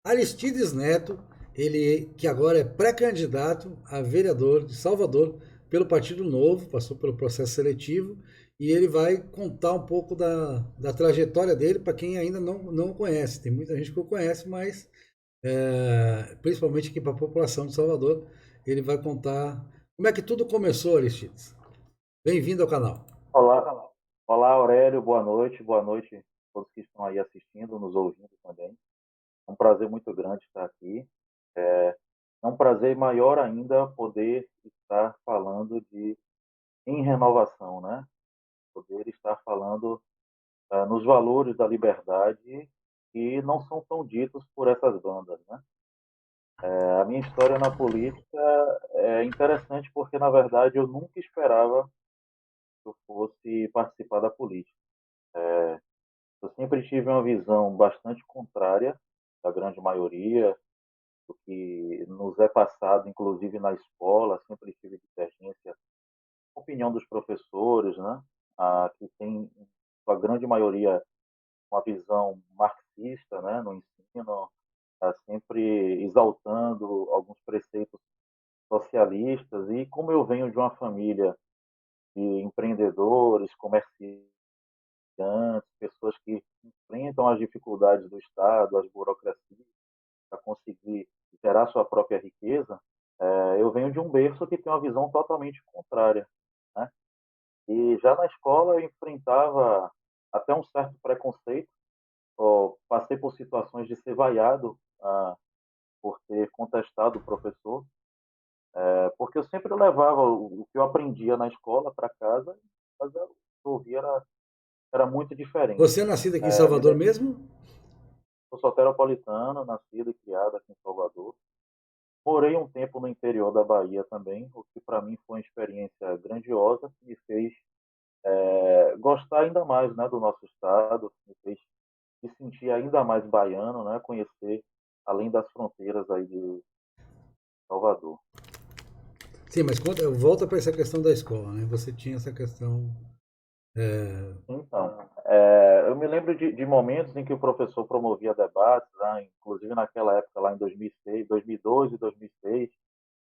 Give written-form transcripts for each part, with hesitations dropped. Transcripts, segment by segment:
Aristides Neto, ele que agora é pré-candidato a vereador de Salvador pelo Partido Novo, passou pelo processo seletivo, e ele vai contar um pouco da trajetória dele para quem ainda não o conhece. Tem muita gente que o conhece, mas principalmente aqui para a população de Salvador, ele vai contar como é que tudo começou, Aristides. Bem-vindo ao canal. Olá, olá Aurélio, boa noite a todos que estão aí assistindo, nos ouvindo também. É um prazer muito grande estar aqui. É um prazer maior ainda poder estar falando em renovação, né? Poder estar falando nos valores da liberdade que não são tão ditos por essas bandas, né? A minha história na política é interessante porque, na verdade, eu nunca esperava que eu fosse participar da política. Eu sempre tive uma visão bastante contrária da grande maioria do que nos é passado, inclusive na escola. Sempre tive divergência com a opinião dos professores, né? Que tem, a grande maioria, uma visão marxista, né? No ensino, sempre exaltando alguns preceitos socialistas. E como eu venho de uma família de empreendedores, comerciantes, pessoas que enfrentam as dificuldades do Estado, as burocracias, para conseguir gerar sua própria riqueza, eu venho de um berço que tem uma visão totalmente contrária, né? E já na escola eu enfrentava até um certo preconceito, passei por situações de ser vaiado por ter contestado o professor, porque eu sempre levava o que eu aprendia na escola para casa, mas o que eu ouvia era muito diferente. Você é nascido aqui em É, me Salvador lembro, mesmo? sou soteropolitano, nascido e criado aqui em Salvador. Morei um tempo no interior da Bahia também, o que para mim foi uma experiência grandiosa, que me fez gostar ainda mais, né, do nosso estado, me fez me sentir ainda mais baiano, né, conhecer além das fronteiras aí de Salvador. Sim, mas conta, volta para essa questão da escola, né? Você tinha essa questão. Então, eu me lembro de momentos em que o professor promovia debates, né, inclusive naquela época lá em 2006, 2002 e 2006,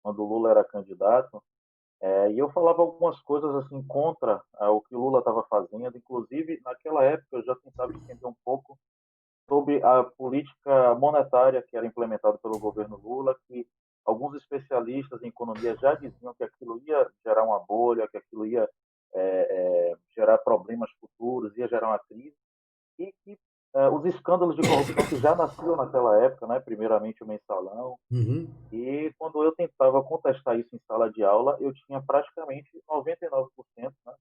quando o Lula era candidato. E eu falava algumas coisas assim contra o que o Lula estava fazendo. Inclusive, naquela época, eu já tentava entender um pouco sobre a política monetária que era implementada pelo governo Lula, que alguns especialistas em economia já diziam que aquilo ia gerar uma bolha, que aquilo ia gerar problemas futuros, ia gerar uma crise, e que os escândalos de corrupção que já nasciam naquela época, né, primeiramente o mensalão, Uhum. e quando eu tentava contestar isso em sala de aula, eu tinha praticamente 99%, né,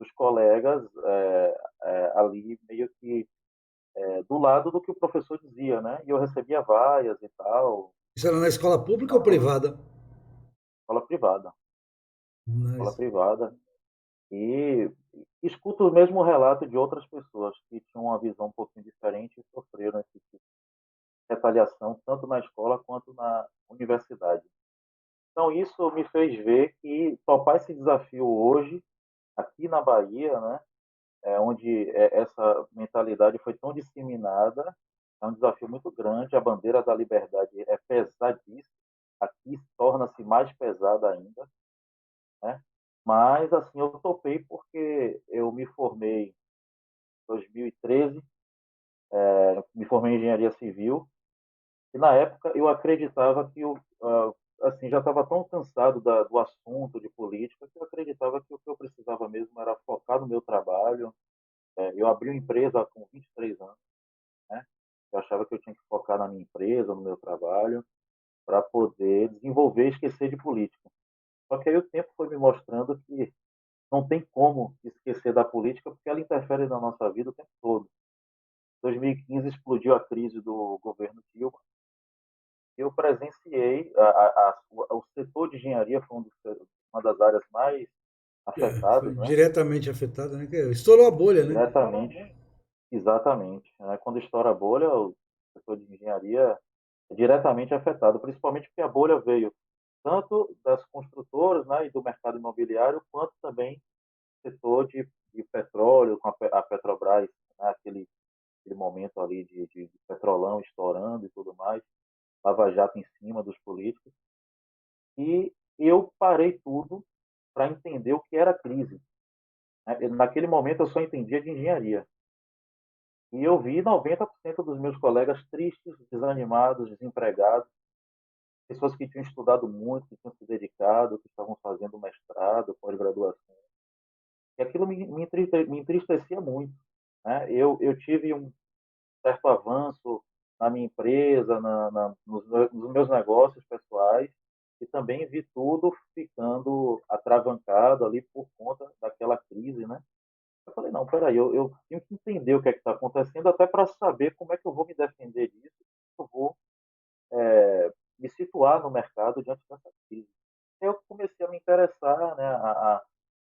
dos colegas ali meio que do lado do que o professor dizia, né? E eu recebia vaias e tal, Isso era na escola pública na ou privada? escola privada, escola Mas, privada. E escuto o mesmo relato de outras pessoas que tinham uma visão um pouquinho diferente e sofreram esse tipo de retaliação, tanto na escola quanto na universidade. Então, isso me fez ver que topar esse desafio hoje, aqui na Bahia, né, onde essa mentalidade foi tão disseminada, é um desafio muito grande. A bandeira da liberdade é pesadíssima, aqui torna-se mais pesada ainda, né? Mas, assim, eu topei porque eu me formei em 2013, me formei em engenharia civil, e na época eu acreditava que assim, já estava tão cansado do assunto de política que eu acreditava que o que eu precisava mesmo era focar no meu trabalho. Eu abri uma empresa com 23 anos, né? Eu achava que eu tinha que focar na minha empresa, no meu trabalho, para poder desenvolver e esquecer de política. Só que aí o tempo foi me mostrando que não tem como esquecer da política, porque ela interfere na nossa vida o tempo todo. Em 2015 explodiu a crise do governo Dilma. Eu presenciei o setor de engenharia foi uma das áreas mais foi afetadas, né? diretamente afetada, né? Estourou a bolha, né? Diretamente, exatamente. Né? Quando estoura a bolha, o setor de engenharia é diretamente afetado, principalmente porque a bolha veio tanto das construtoras, né, e do mercado imobiliário, quanto também do setor de petróleo, com a Petrobras, né, aquele aquele momento ali de petrolão estourando e tudo mais, Lava Jato em cima dos políticos, e eu parei tudo para entender o que era crise. Né? Naquele momento eu só entendia de engenharia. E eu vi 90% dos meus colegas tristes, desanimados, desempregados, pessoas que tinham estudado muito, que tinham se dedicado, que estavam fazendo mestrado, pós-graduação. E aquilo me entristecia muito. Né? Eu tive um certo avanço na minha empresa, nos meus negócios pessoais, e também vi tudo ficando atravancado ali por conta daquela crise, né? Eu falei, não, peraí, eu tenho que entender o que é que está acontecendo até para saber como é que eu vou me defender disso, eu vou me situar no mercado diante dessa crise. Eu comecei a me interessar, né,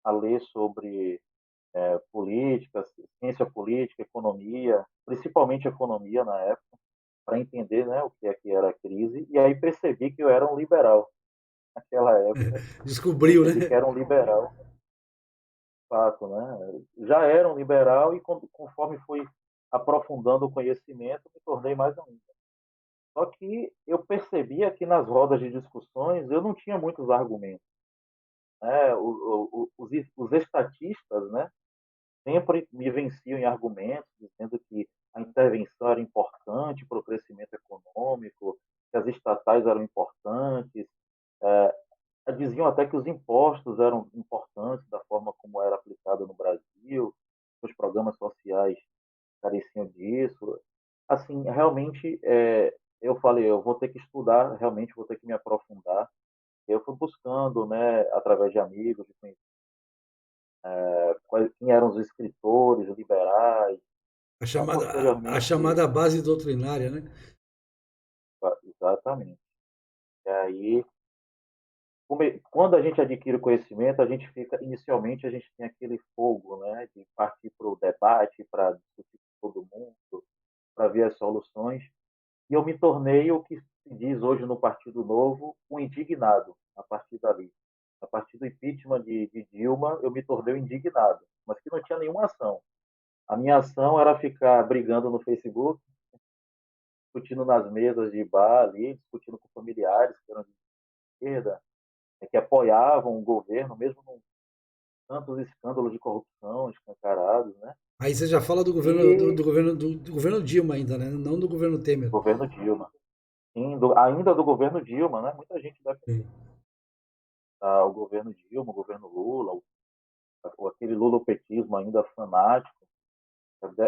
a ler sobre política, ciência política, economia, principalmente economia na época, para entender, né, o que era a crise, e aí percebi que eu era um liberal. Naquela época, Descobriu, percebi que né? era um liberal, fato, né? Já era um liberal e conforme fui aprofundando o conhecimento, me tornei mais ainda. Só que eu percebia que nas rodas de discussões eu não tinha muitos argumentos. Né? Os estatistas, né, sempre me venciam em argumentos, dizendo que a intervenção era importante para o crescimento econômico, que as estatais eram importantes, diziam até que os impostos eram importantes da forma como era aplicado no Brasil, os programas sociais careciam disso. Assim, realmente, eu falei, eu vou ter que estudar, realmente vou ter que me aprofundar. Eu fui buscando, né, através de amigos, de conhecer, quem eram os escritores liberais, A posteriormente, chamada base doutrinária, né? exatamente. E aí, quando a gente adquire o conhecimento, a gente fica, inicialmente, a gente tem aquele fogo, né, de partir para o debate, para discutir com todo mundo, para ver as soluções. E eu me tornei o que se diz hoje no Partido Novo, um indignado, a partir dali. A partir do impeachment de Dilma, eu me tornei um indignado, mas que não tinha nenhuma ação. A minha ação era ficar brigando no Facebook, discutindo nas mesas de bar ali, discutindo com familiares que eram de esquerda, que apoiavam o governo, mesmo com tantos escândalos de corrupção escancarados, né? Aí você já fala do governo E do governo Dilma ainda, né? Não do governo Temer. governo Dilma. Sim, ainda do governo Dilma, né? Muita gente deve Sim. o governo Dilma, o governo Lula, aquele lulopetismo ainda fanático,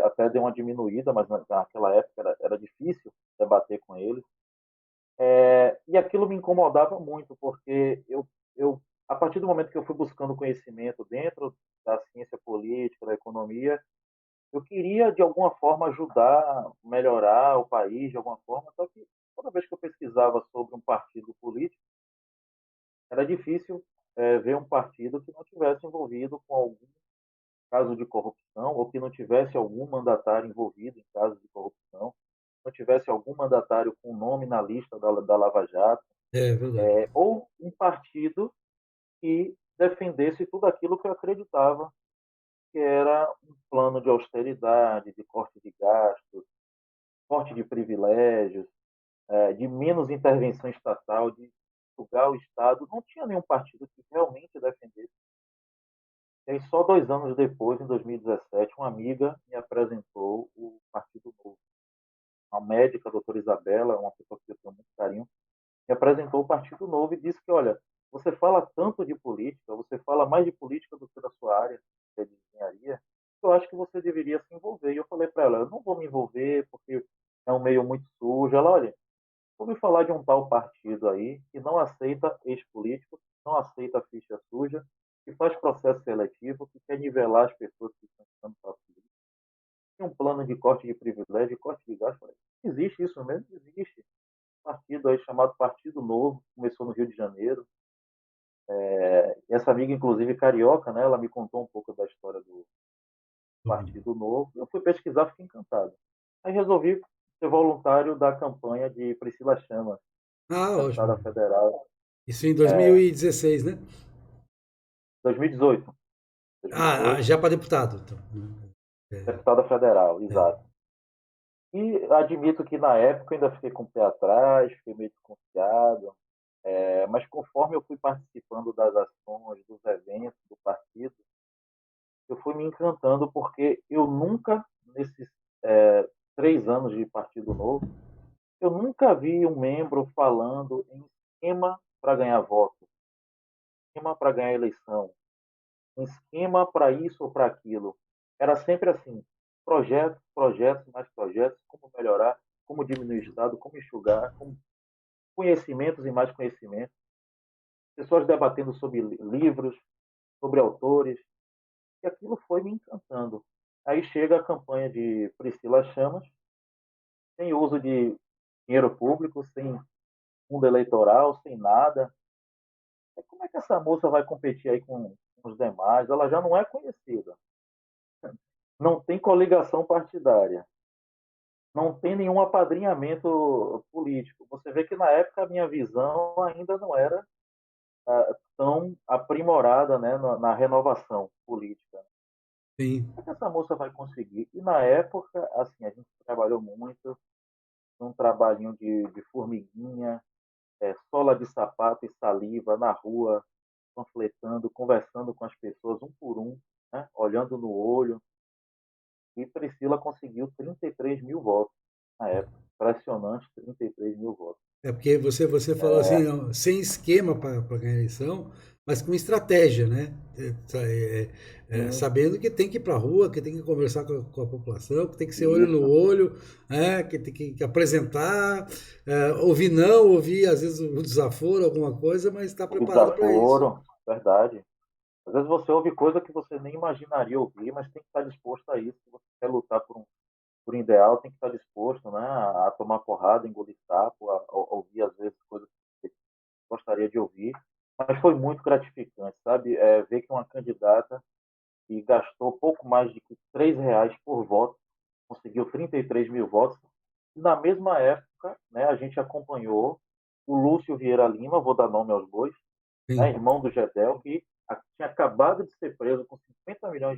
até deu uma diminuída, mas naquela época era difícil debater com eles. E aquilo me incomodava muito, porque a partir do momento que eu fui buscando conhecimento dentro da ciência política, da economia, eu queria, de alguma forma, ajudar, melhorar o país, de alguma forma, só que toda vez que eu pesquisava sobre um partido político, era difícil ver um partido que não tivesse envolvido com algum caso de corrupção ou que não tivesse algum mandatário envolvido em casos de corrupção, não tivesse algum mandatário com nome na lista da Lava Jato, É verdade. ou um partido que defendesse tudo aquilo que eu acreditava que era um plano de austeridade, de corte de gastos, corte de privilégios, de menos intervenção estatal, de sugar o Estado. Não tinha nenhum partido que realmente defendesse. E aí, só 2 anos depois, em 2017, uma amiga me apresentou o Partido Novo. Uma médica, a doutora Isabela, uma pessoa que eu tenho muito carinho, me apresentou o Partido Novo e disse que, olha, você fala tanto de política, você fala mais de política do que da sua área, que é de engenharia, eu acho que você deveria se envolver. E eu falei para ela, eu não vou me envolver porque é um meio muito sujo. Ela, olha, vou me falar de um tal partido aí que não aceita ex-políticos, não aceita ficha suja, que faz processo seletivo, que quer nivelar as pessoas que estão entrando para a política. Tem um plano de corte de privilégio, corte de gastos. Existe isso mesmo? Existe. Um partido aí chamado Partido Novo, começou no Rio de Janeiro. Essa amiga, inclusive, carioca, né? Ela me contou um pouco da história do Partido Novo. Eu fui pesquisar, fiquei encantado. Aí resolvi ser voluntário da campanha de Priscila Chamas, Ah, deputada ótimo. federal, Isso em 2016, né? 2018. Ah, 2018, já para deputado. Então. É, deputada federal, exato. E admito que na época eu ainda fiquei com o pé atrás, fiquei meio desconfiado, mas conforme eu fui participando das ações, dos eventos do partido, eu fui me encantando porque eu nunca, nesses 3 anos de Partido Novo, eu nunca vi um membro falando em esquema para ganhar voto, esquema para ganhar eleição, um esquema para isso ou para aquilo. Era sempre assim, projetos, projetos, mais projetos, como melhorar, como diminuir o Estado, como enxugar, como conhecimentos e mais conhecimentos. Pessoas debatendo sobre livros, sobre autores, e aquilo foi me encantando. Aí chega a campanha de Priscila Chamas, sem uso de dinheiro público, sem fundo eleitoral, sem nada. E como é que essa moça vai competir aí com os demais? Ela já não é conhecida, não tem coligação partidária, não tem nenhum apadrinhamento político. Você vê que na época a minha visão ainda não era tão aprimorada, né, na renovação política. Sim. Como é que essa moça vai conseguir? E na época, assim, a gente trabalhou muito, num trabalhinho de formiguinha, sola de sapato e saliva na rua, panfletando, conversando com as pessoas um por um, né, olhando no olho. E Priscila conseguiu 33 mil votos na época. Impressionante, 33 mil votos. É porque você falou assim, não, sem esquema para ganhar a eleição, mas com estratégia, né? Sim, Sabendo que tem que ir para a rua, que tem que conversar com a população, que tem que ser olho no isso. olho, que tem que apresentar, ouvir não, ouvir às vezes um desaforo, alguma coisa, mas está O preparado para isso. desaforo, verdade. Às vezes você ouve coisa que você nem imaginaria ouvir, mas tem que estar disposto a isso. Se você quer lutar por um ideal, tem que estar disposto, né, a tomar porrada, engolir sapo, a ouvir às vezes coisas que você gostaria de ouvir. Mas foi muito gratificante, sabe? Ver que uma candidata que gastou pouco mais de R$ 3 por voto conseguiu 33 mil votos. E na mesma época, né, a gente acompanhou o Lúcio Vieira Lima, vou dar nome aos bois, né, Sim. irmão do Gedel, que tinha acabado de ser preso com R$ 50 milhões,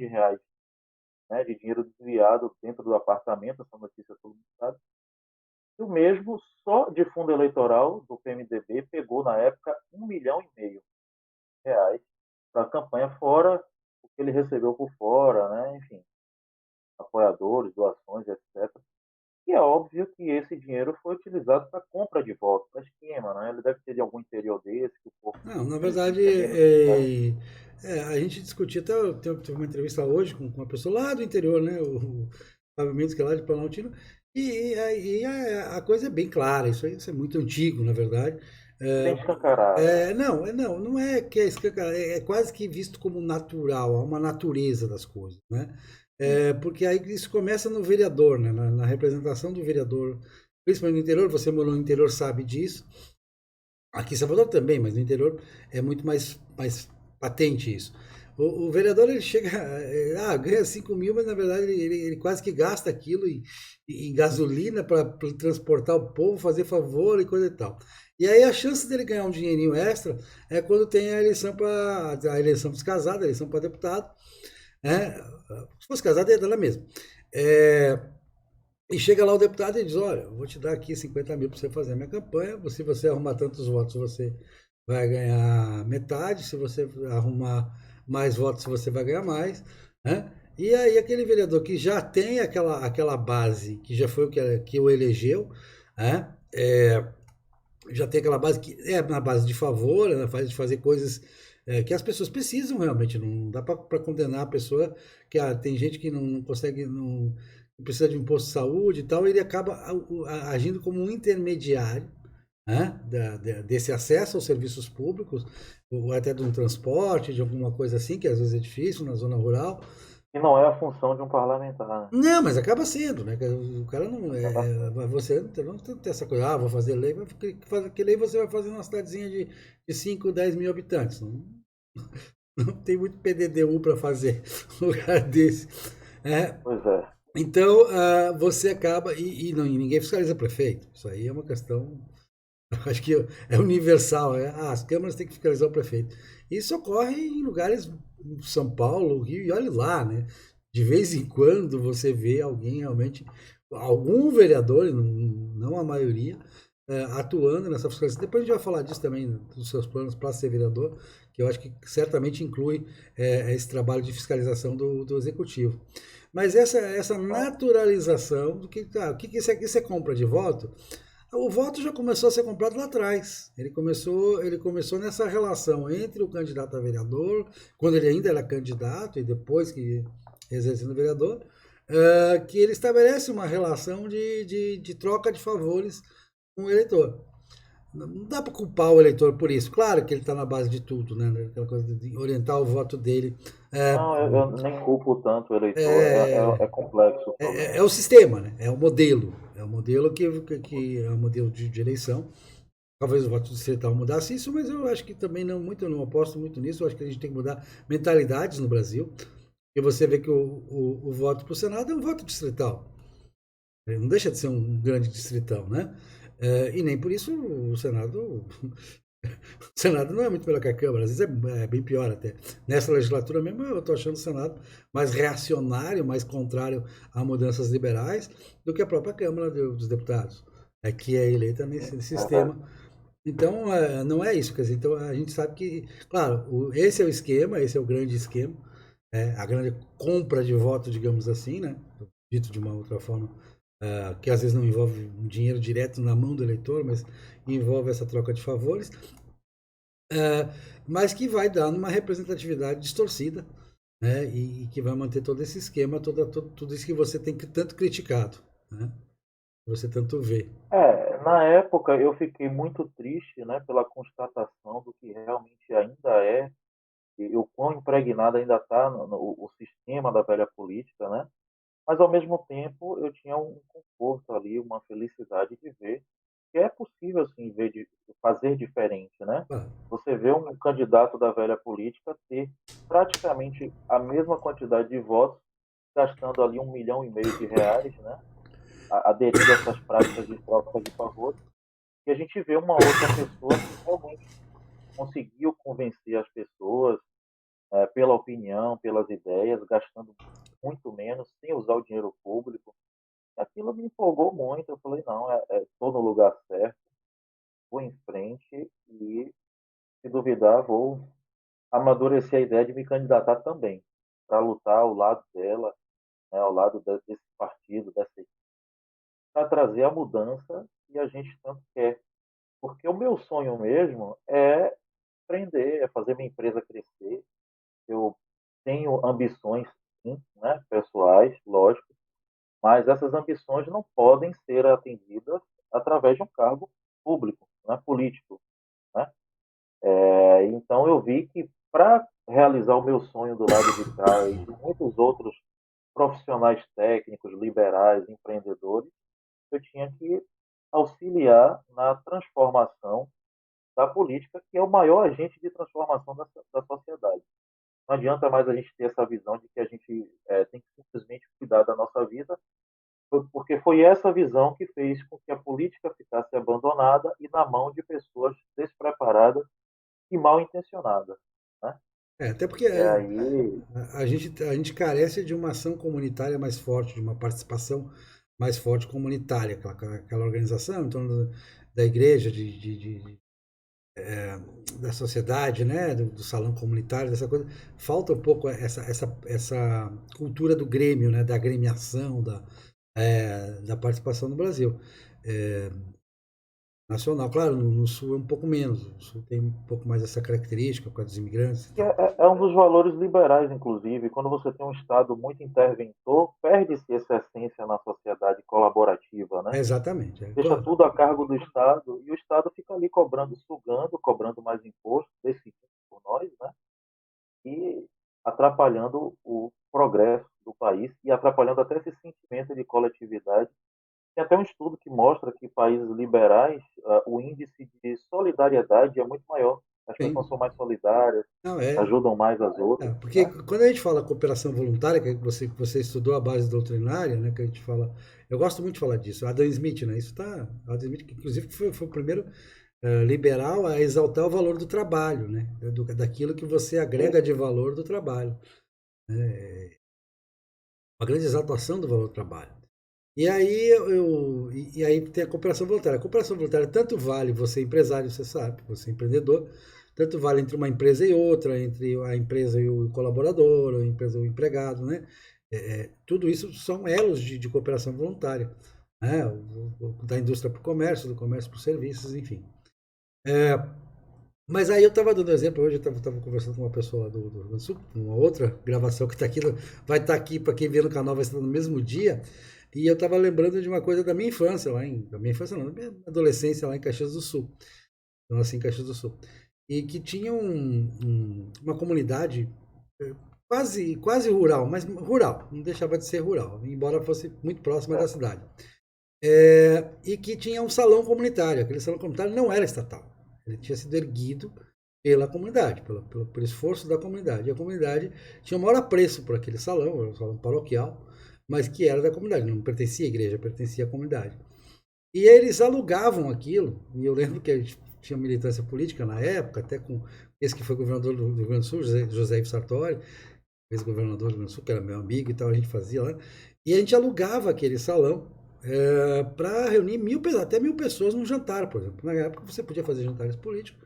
né, de dinheiro desviado dentro do apartamento, essa notícia todo mundo sabe. E o mesmo, só de fundo eleitoral do PMDB, pegou na época R$ 1,5 milhão para a campanha, fora o que ele recebeu por fora, né, enfim, apoiadores, doações, etc. E é óbvio que esse dinheiro foi utilizado para compra de votos, para esquema, né? Ele deve ter de algum interior desse, que o povo Não, na verdade, precisa menos. Né? a gente discutia, até teve uma entrevista hoje com uma pessoa lá do interior, né? O Fábio Mendes, que é lá de Planaltino, a coisa é bem clara, isso é muito antigo, na verdade. Bem É, escancarado. não é que é escancarado, é quase que visto como natural, há uma natureza das coisas, né? Sim, Porque aí isso começa no vereador, né? Na representação do vereador, principalmente no interior, você morou no interior, sabe disso. Aqui em Salvador também, mas no interior é muito mais patente isso. O vereador ele chega, ganha 5 mil, mas na verdade ele quase que gasta aquilo em gasolina para transportar o povo, fazer favor e coisa e tal. E aí a chance dele ganhar um dinheirinho extra é quando tem a eleição dos casados, a eleição para deputado. Né? Se fosse casado, ia dar lá mesmo. É, e chega lá o deputado e diz: Olha, eu vou te dar aqui 50 mil para você fazer a minha campanha. Se você arrumar tantos votos, você vai ganhar metade. Se você arrumar mais votos, você vai ganhar mais. Né? E aí, aquele vereador que já tem aquela base, que já foi o que o elegeu, né? Já tem aquela base que é na base de favor, né? De fazer coisas que as pessoas precisam realmente. Não dá para condenar a pessoa que tem gente que não consegue, não precisa de um posto de saúde e tal, ele acaba agindo como um intermediário, né, desse acesso aos serviços públicos, ou até de um transporte, de alguma coisa assim, que às vezes é difícil na zona rural. e não é a função de um parlamentar, né? Não, mas acaba sendo, né? O cara não Acaba sendo. você não tem essa coisa, vou fazer lei, que lei você vai fazer numa cidadezinha de 5, 10 mil habitantes. Não tem muito PDDU para fazer um lugar desse. É, Pois é. então, você acaba, e ninguém fiscaliza prefeito. Isso aí é uma questão, acho que é universal. As câmaras têm que fiscalizar o prefeito. Isso ocorre em lugares, São Paulo, Rio, e olhe lá, né? De vez em quando você vê alguém realmente algum vereador, não a maioria, atuando nessa fiscalização. Depois a gente vai falar disso também, dos seus planos para ser vereador, que eu acho que certamente inclui esse trabalho de fiscalização do executivo. Mas essa naturalização do que, o que isso é compra de voto? O voto já começou a ser comprado lá atrás. Ele começou nessa relação entre o candidato a vereador, quando ele ainda era candidato e depois que exercendo vereador, que ele estabelece uma relação de troca de favores com o eleitor. Não dá para culpar o eleitor por isso. Claro que ele está na base de tudo, né? Aquela coisa de orientar o voto dele. Não, eu nem culpo tanto o eleitor, É, é complexo o problema. é o sistema, né? É o modelo. É o modelo que é o modelo de eleição. Talvez o voto distrital mudasse isso, mas eu acho que também não muito, eu não aposto muito nisso. Eu acho que a gente tem que mudar mentalidades no Brasil. E você vê que o voto para o Senado é um voto distrital. Ele não deixa de ser um grande distritão, né? E nem por isso o Senado. O Senado não é muito melhor que a Câmara, às vezes é bem pior até. Nessa legislatura mesmo, eu estou achando o Senado mais reacionário, mais contrário a mudanças liberais do que a própria Câmara dos Deputados, que é eleita nesse sistema. Então, não é isso. Quer dizer, então, a gente sabe que, claro, esse é o esquema, esse é o grande esquema, a grande compra de voto, digamos assim, né? Dito de uma outra forma, que às vezes não envolve um dinheiro direto na mão do eleitor, mas envolve essa troca de favores, mas que vai dar uma representatividade distorcida, né? E que vai manter todo esse esquema, tudo isso que você tem tanto criticado, né? Você tanto vê. Na época eu fiquei muito triste, né, pela constatação do que realmente ainda é, e o quão impregnado ainda está o sistema da velha política, né? Mas ao mesmo tempo eu tinha um conforto ali, uma felicidade de ver que é possível sim fazer diferente, né? Ah, Você vê um candidato da velha política ter praticamente a mesma quantidade de votos, gastando ali 1,5 milhão de reais, né? Aderindo a essas práticas de troca de favores, e a gente vê uma outra pessoa que realmente conseguiu convencer as pessoas pela opinião, pelas ideias, gastando muito menos, sem usar o dinheiro público. Aquilo me empolgou muito. Eu falei, não, estou no lugar certo, vou em frente e, se duvidar, vou amadurecer a ideia de me candidatar também, para lutar ao lado dela, né, ao lado desse partido, dessa equipe, para trazer a mudança que a gente tanto quer. Porque o meu sonho mesmo é empreender, é fazer minha empresa crescer. Eu tenho ambições, sim, né, pessoais, lógico, mas essas ambições não podem ser atendidas através de um cargo público, né, político, né? Então eu vi que para realizar o meu sonho do lado de cá e de muitos outros profissionais técnicos, liberais, empreendedores, eu tinha que auxiliar na transformação da política, que é o maior agente de transformação da sociedade. Não adianta mais a gente ter essa visão de que a gente tem que simplesmente cuidar da nossa vida, porque foi essa visão que fez com que a política ficasse abandonada e na mão de pessoas despreparadas e mal intencionadas, né? até porque E aí, a gente carece de uma ação comunitária mais forte, de uma participação mais forte comunitária, aquela organização em torno da igreja, da sociedade, né, do salão comunitário, dessa coisa. Falta um pouco essa cultura do Grêmio, né, da agremiação, da participação no Brasil. É, nacional, claro, no Sul é um pouco menos, no Sul tem um pouco mais essa característica com os imigrantes e tal. é um dos valores liberais, inclusive. Quando você tem um Estado muito interventor, perde-se essa essência na sociedade colaborativa, né? Exatamente. Deixa tudo a cargo do Estado e o Estado fica ali cobrando, sugando, cobrando mais imposto, decidindo por nós, né? E atrapalhando o progresso do país e atrapalhando até esse sentimento de coletividade. Tem até um estudo que mostra que países liberais, o índice de solidariedade é muito maior. As pessoas Sim. são mais solidárias, Não, ajudam mais as outras, porque né? quando a gente fala cooperação voluntária, que você estudou a base doutrinária, né, que a gente fala, eu gosto muito de falar disso, Adam Smith, né, Adam Smith, que inclusive foi o primeiro liberal a exaltar o valor do trabalho, né, daquilo que você agrega de valor do trabalho, né, uma grande exaltação do valor do trabalho. E aí e aí tem a cooperação voluntária. A cooperação voluntária tanto vale você empresário, você sabe, você empreendedor, tanto vale entre uma empresa e outra, entre a empresa e o colaborador, a empresa e o empregado, né? Tudo isso são elos de cooperação voluntária, né? Da indústria para o comércio, do comércio para os serviços, enfim. Mas aí eu estava dando exemplo, hoje eu estava conversando com uma pessoa do Rio Grande do Sul, uma outra gravação que está aqui, vai estar aqui para quem vê no canal, vai estar no mesmo dia, e eu estava lembrando de uma coisa da minha infância, da minha infância não, da minha adolescência lá em Caxias do Sul, eu nasci em Caxias do Sul, e que tinha uma comunidade quase rural, mas rural, não deixava de ser rural, embora fosse muito próxima da cidade. E que tinha um salão comunitário. Aquele salão comunitário não era estatal. Ele tinha sido erguido pela comunidade, pelo esforço da comunidade. E a comunidade tinha o maior apreço por aquele salão, era um salão paroquial, mas que era da comunidade, não pertencia à igreja, pertencia à comunidade. E eles alugavam aquilo, e eu lembro que a gente tinha militância política na época, até com esse que foi governador do Rio Grande do Sul, José Ivo Sartori, ex-governador do Rio Grande do Sul, que era meu amigo e tal, a gente fazia lá. E a gente alugava aquele salão para reunir até 1.000 pessoas num jantar, por exemplo. Na época você podia fazer jantares políticos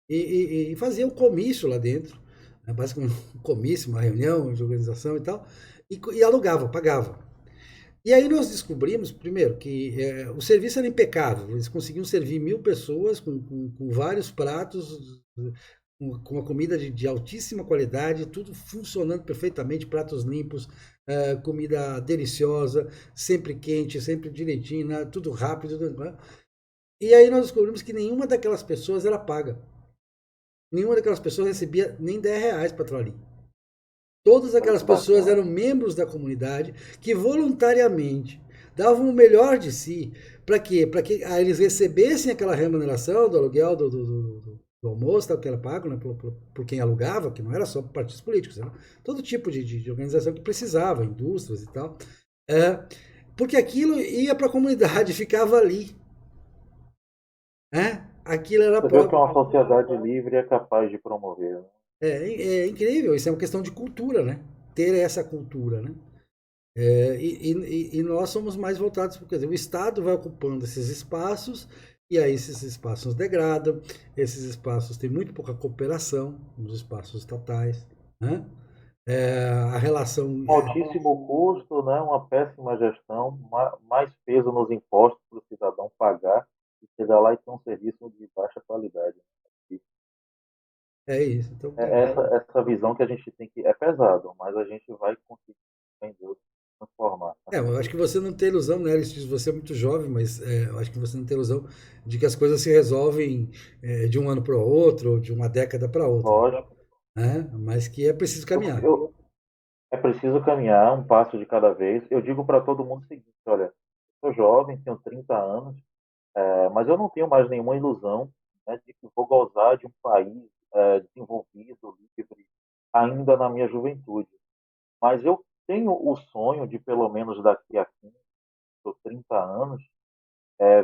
e fazia um comício lá dentro, né, basicamente um comício, uma reunião de organização e tal, e alugava, pagava. E aí nós descobrimos, primeiro, que o serviço era impecável. Eles conseguiam servir 1.000 pessoas com vários pratos, com uma comida de altíssima qualidade, tudo funcionando perfeitamente, pratos limpos, comida deliciosa, sempre quente, sempre direitinho, né, tudo rápido. Né? E aí nós descobrimos que nenhuma daquelas pessoas era paga. Nenhuma daquelas pessoas recebia nem R$ 10 para estar ali. Todas Olha aquelas que pessoas bacana. eram membros da comunidade que voluntariamente davam o melhor de si para quê? Para que eles recebessem aquela remuneração do aluguel, do almoço, tal, que era pago, né, por quem alugava, que não era só por partidos políticos, era todo tipo de organização que precisava, indústrias e tal. É, porque aquilo ia para a comunidade, ficava ali. Né? Aquilo era Você vê o que próprio. uma sociedade livre é capaz de promover, né? É incrível, isso é uma questão de cultura, né? Ter essa cultura, né? E nós somos mais voltados, quer dizer, o Estado vai ocupando esses espaços e aí esses espaços degradam, esses espaços têm muito pouca cooperação nos espaços estatais, né? A relação Altíssimo custo, né? Uma péssima gestão, mais peso nos impostos para o cidadão pagar e chegar lá e ter um serviço de baixa qualidade. é isso. Então É tem. essa visão que a gente tem que. É pesado, mas a gente vai conseguir, em Deus, transformar. Eu acho que você não tem ilusão, né? Você é muito jovem, mas eu acho que você não tem ilusão de que as coisas se resolvem de um ano para o outro, ou de uma década para outra, Lógico, né? Mas que é preciso eu, caminhar. eu, é preciso caminhar um passo de cada vez. Eu digo para todo mundo o seguinte: olha, eu sou jovem, tenho 30 anos, mas eu não tenho mais nenhuma ilusão, né, de que vou gozar de um país desenvolvido, livre, ainda na minha juventude. Mas eu tenho o sonho de, pelo menos daqui a 15 ou 30 anos,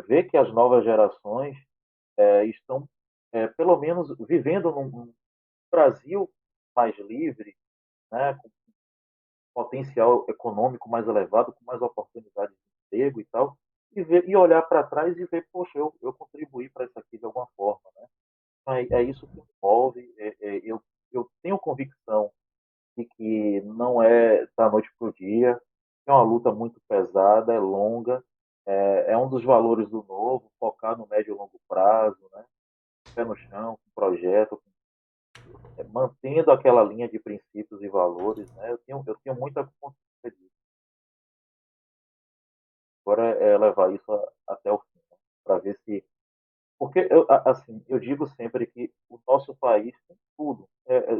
ver que as novas gerações estão, pelo menos, vivendo num Brasil mais livre, né, com potencial econômico mais elevado, com mais oportunidades de emprego e tal, e olhar para trás e ver, poxa, eu contribuí para isso aqui de alguma forma. Né? É isso que me move. Eu tenho convicção de que não é da noite para o dia, é uma luta muito pesada, é longa, é um dos valores do novo, focar no médio e longo prazo, né? Pé no chão, com projeto, mantendo aquela linha de princípios e valores. Né? Eu tenho muita consciência disso. Agora é levar isso até o fim, né? Para ver se. Porque, assim, eu digo sempre que o nosso país tem tudo.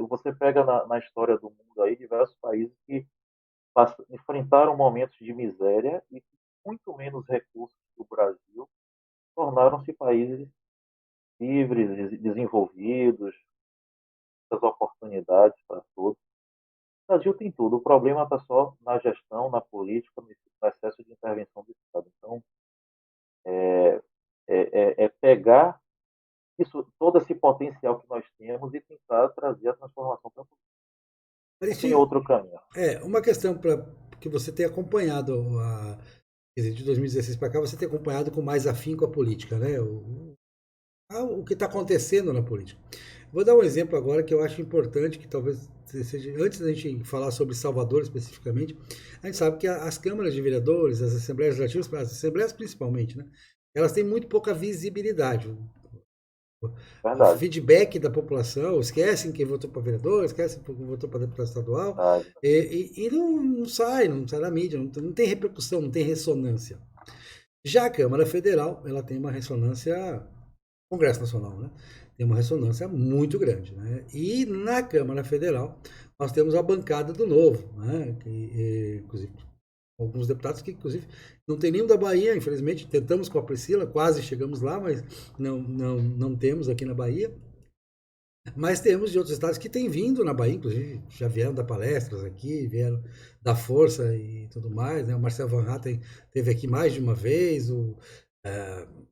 Você pega na história do mundo aí diversos países que enfrentaram momentos de miséria e com muito menos recursos que o Brasil tornaram-se países livres, desenvolvidos, muitas oportunidades para todos. O Brasil tem tudo. O problema está só na gestão, na política, no excesso de intervenção do Estado. Então, é pegar todo esse potencial que nós temos e tentar trazer a transformação para o futuro. Não tem Aristinho, outro caminho. uma questão para que você tenha acompanhado quer dizer, de 2016 para cá, você tem acompanhado com mais afinco a política, né? O que está acontecendo na política. Vou dar um exemplo agora que eu acho importante, que talvez seja, antes da gente falar sobre Salvador especificamente, a gente sabe que as câmaras de vereadores, as assembleias legislativas, as assembleias principalmente, né? Elas têm muito pouca visibilidade. O Verdade, feedback da população, esquecem quem votou para vereador, esquecem quem votou para deputado estadual, verdade. e não sai na mídia, não tem repercussão, não tem ressonância. Já a Câmara Federal, ela tem uma ressonância, Congresso Nacional, né? Tem uma ressonância muito grande, né? E na Câmara Federal nós temos a bancada do Novo, né? Inclusive alguns deputados que inclusive não tem nenhum da Bahia, infelizmente tentamos com a Priscila, quase chegamos lá, mas não temos aqui na Bahia. Mas temos de outros estados que têm vindo na Bahia, inclusive já vieram dar palestras aqui, vieram dar força e tudo mais, né? O Marcel Van Hatten teve aqui mais de uma vez,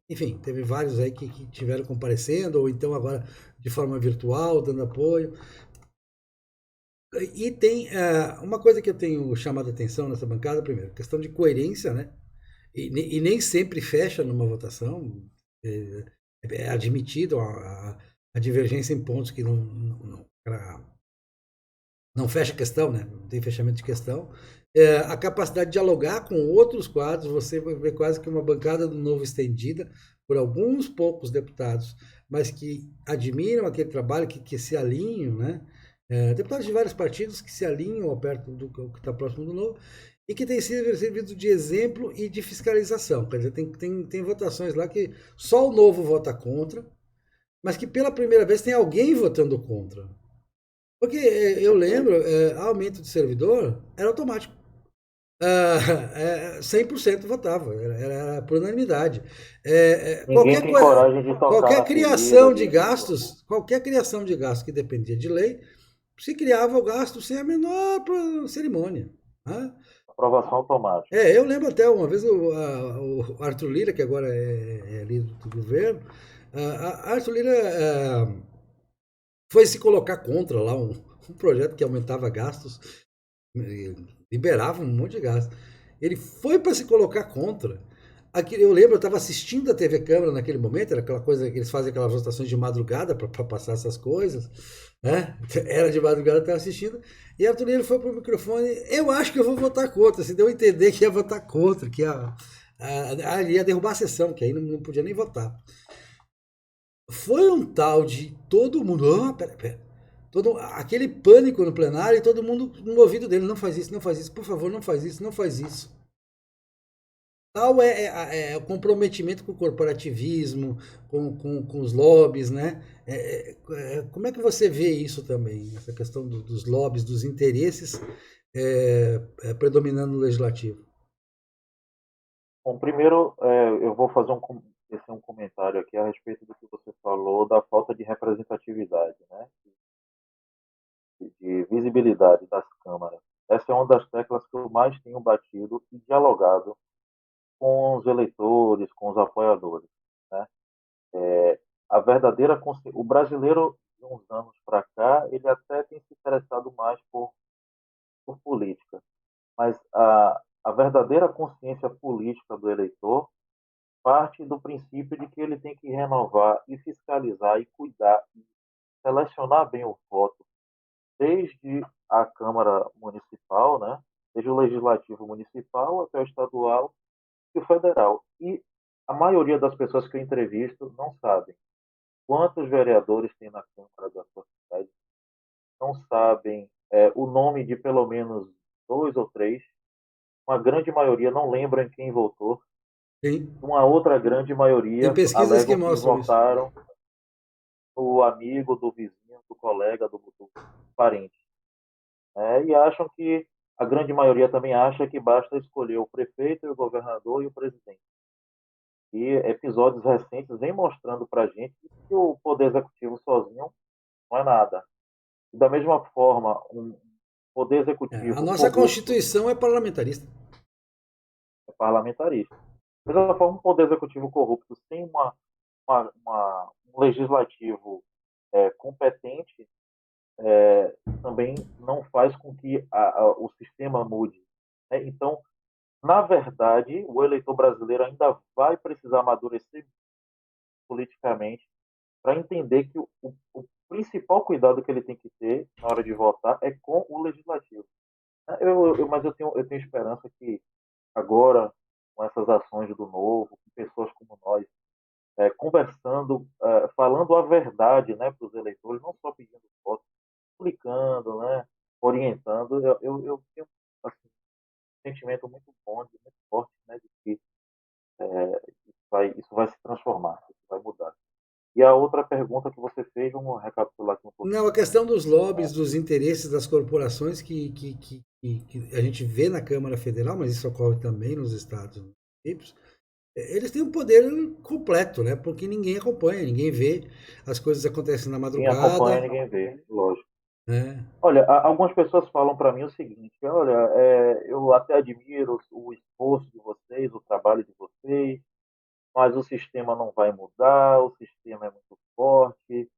enfim, teve vários aí que tiveram comparecendo, ou então agora de forma virtual, dando apoio. E tem uma coisa que eu tenho chamado a atenção nessa bancada, primeiro, questão de coerência, né? E nem sempre fecha numa votação, é, é admitido a divergência em pontos que não fecha a questão, né? Não tem fechamento de questão. A capacidade de dialogar com outros quadros, você vai ver quase que uma bancada do Novo estendida por alguns poucos deputados, mas que admiram aquele trabalho, que se alinham, né? Deputados de vários partidos que se alinham ao perto do que está próximo do Novo e que tem sido servido de exemplo e de fiscalização. Quer dizer, tem votações lá que só o Novo vota contra, mas que pela primeira vez tem alguém votando contra. Porque eu lembro, aumento de servidor era automático. 100% votava, era por unanimidade. Ninguém tem coragem de tocar Qualquer na ferida criação de de gastos, qualquer criação de gastos que dependia de lei, se criava o gasto sem a menor cerimônia. Né? aprovação automática. Eu lembro até uma vez o Arthur Lira, que agora é líder do governo, Arthur Lira foi se colocar contra lá um projeto que aumentava gastos, liberava um monte de gasto. Ele foi para se colocar contra. Eu lembro, eu estava assistindo a TV Câmara naquele momento, era aquela coisa que eles fazem aquelas votações de madrugada para passar essas coisas, né? Era de madrugada, eu estava assistindo, e a Arthur Lira foi para o microfone, eu acho que eu vou votar contra, se deu a entender que ia votar contra, que ia derrubar a sessão, que aí não podia nem votar. Foi um tal de todo mundo, pera, aquele pânico no plenário e todo mundo no ouvido dele, não faz isso, por favor, não faz isso, não faz isso. Tal é o comprometimento com o corporativismo, com os lobbies, né? Como é que você vê isso também, essa questão dos lobbies, dos interesses predominando no legislativo? Bom, primeiro, eu vou fazer um comentário aqui a respeito do que você falou da falta de representatividade, né? De visibilidade das câmaras. Essa é uma das teclas que eu mais tenho batido e dialogado com os eleitores, com os apoiadores, né? A verdadeira o brasileiro de uns anos para cá, ele até tem se interessado mais por política, mas a verdadeira consciência política do eleitor parte do princípio de que ele tem que renovar e fiscalizar e cuidar e selecionar bem o voto, desde a Câmara Municipal, né? Desde o Legislativo Municipal até o estadual e o federal. E a maioria das pessoas que eu entrevisto não sabem quantos vereadores tem na Câmara da sua cidade, não sabem o nome de pelo menos dois ou três, uma grande maioria não lembra em quem votou, Tem, uma outra grande tem maioria pesquisas que alegam que mostram isso. votaram do amigo, do vizinho, do colega, do parente. E acham que, a grande maioria também acha que basta escolher o prefeito, o governador e o presidente. E episódios recentes vêm mostrando para a gente que o poder executivo sozinho não é nada. E da mesma forma, um poder A executivo nossa corrupto Constituição é parlamentarista. é parlamentarista. Da mesma forma, um poder executivo corrupto sem um legislativo competente também não faz com que o sistema mude. Né? Então, na verdade, o eleitor brasileiro ainda vai precisar amadurecer politicamente para entender que o principal cuidado que ele tem que ter na hora de votar é com o legislativo. Mas eu tenho esperança que agora, com essas ações do Novo, com pessoas como nós, conversando, falando a verdade, né, para os eleitores, não só pedindo voto, explicando, né, orientando, eu tenho assim, um sentimento muito bom, muito forte, né, de que isso vai se transformar, isso vai mudar. E a outra pergunta que você fez, vamos recapitular aqui um Não, pouquinho. a questão dos lobbies, dos interesses das corporações que a gente vê na Câmara Federal, mas isso ocorre também nos estados municípios, eles têm um poder completo, né? Porque ninguém acompanha, ninguém vê, as coisas acontecem na Quem acompanha, madrugada, ninguém vê, lógico. né? Olha, algumas pessoas falam para mim o seguinte: olha, eu até admiro o esforço de vocês, o trabalho de vocês, mas o sistema não vai mudar, o sistema é muito forte.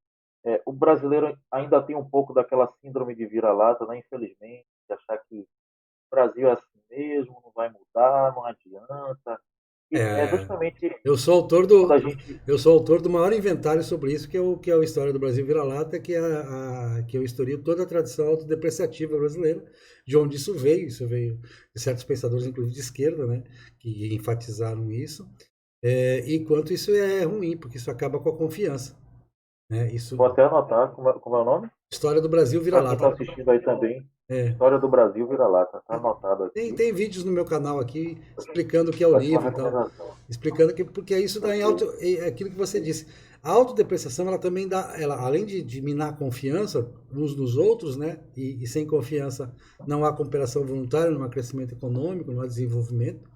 O brasileiro ainda tem um pouco daquela síndrome de vira-lata, né? Infelizmente, de achar que o Brasil é assim mesmo, não vai mudar, não adianta. E é É, justamente eu sou autor quando a do gente. eu sou autor do maior inventário sobre isso, que é a História do Brasil Vira-Lata, que eu estudio toda a tradição autodepreciativa brasileira, de onde isso veio de certos pensadores, inclusive de esquerda, né, que enfatizaram isso, e quanto isso é ruim, porque isso acaba com a confiança, né? Isso, Vou até anotar como é o nome? História do Brasil Para quem está Vira-Lata. assistindo aí também. É, História do Brasil Vira-Lata. Está anotado aqui. tem vídeos no meu canal aqui explicando o que é o Vai ser uma livro e tal. recomendação. Explicando que porque isso dá em auto, Perfeito. é aquilo que você disse. A autodepreciação ela também dá, ela, além de minar a confiança uns nos outros, né? E sem confiança não há cooperação voluntária, não há crescimento econômico, não há desenvolvimento.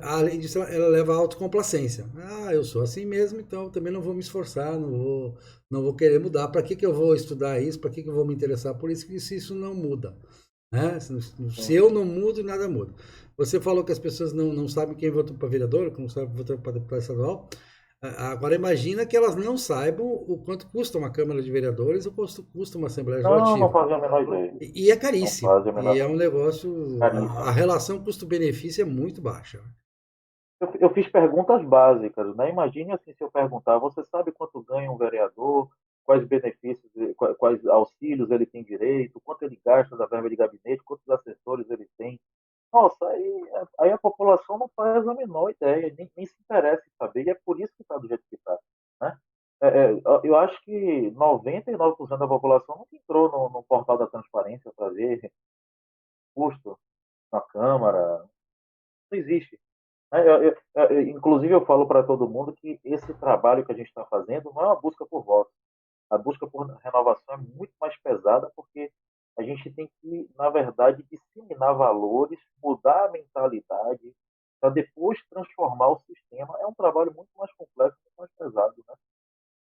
Além disso, ela leva à autocomplacência. Ah, eu sou assim mesmo, então eu também não vou me esforçar, não vou querer mudar. Para que, que eu vou estudar isso? Para que, que eu vou me interessar por isso? Se isso não muda. Né? Se Sim. eu não mudo, nada muda. Você falou que as pessoas não sabem quem votou para vereador, que não sabem quem votou para deputado estadual. Agora imagina que elas não saibam o quanto custa uma Câmara de Vereadores ou quanto custa uma Assembleia Não, não Legislativa. fazem a menor ideia. E é Não caríssimo. fazem a E menor é um negócio. A caríssimo. relação custo-benefício é muito baixa. Eu fiz perguntas básicas, né? Imagine assim, se eu perguntar, você sabe quanto ganha um vereador, quais benefícios, quais auxílios ele tem direito, quanto ele gasta da verba de gabinete, quantos assessores ele tem. Nossa, aí a população não faz a menor ideia, nem se interessa em saber, e é por isso que está do jeito que está. Né? Eu acho que 99% da população nunca entrou no portal da transparência para ver custo na Câmara, não existe. Inclusive, eu falo para todo mundo que esse trabalho que a gente está fazendo não é uma busca por votos. A busca por renovação é muito mais pesada porque a gente tem que, na verdade, disseminar valores, mudar a mentalidade, para depois transformar o sistema. É um trabalho muito mais complexo, muito mais pesado.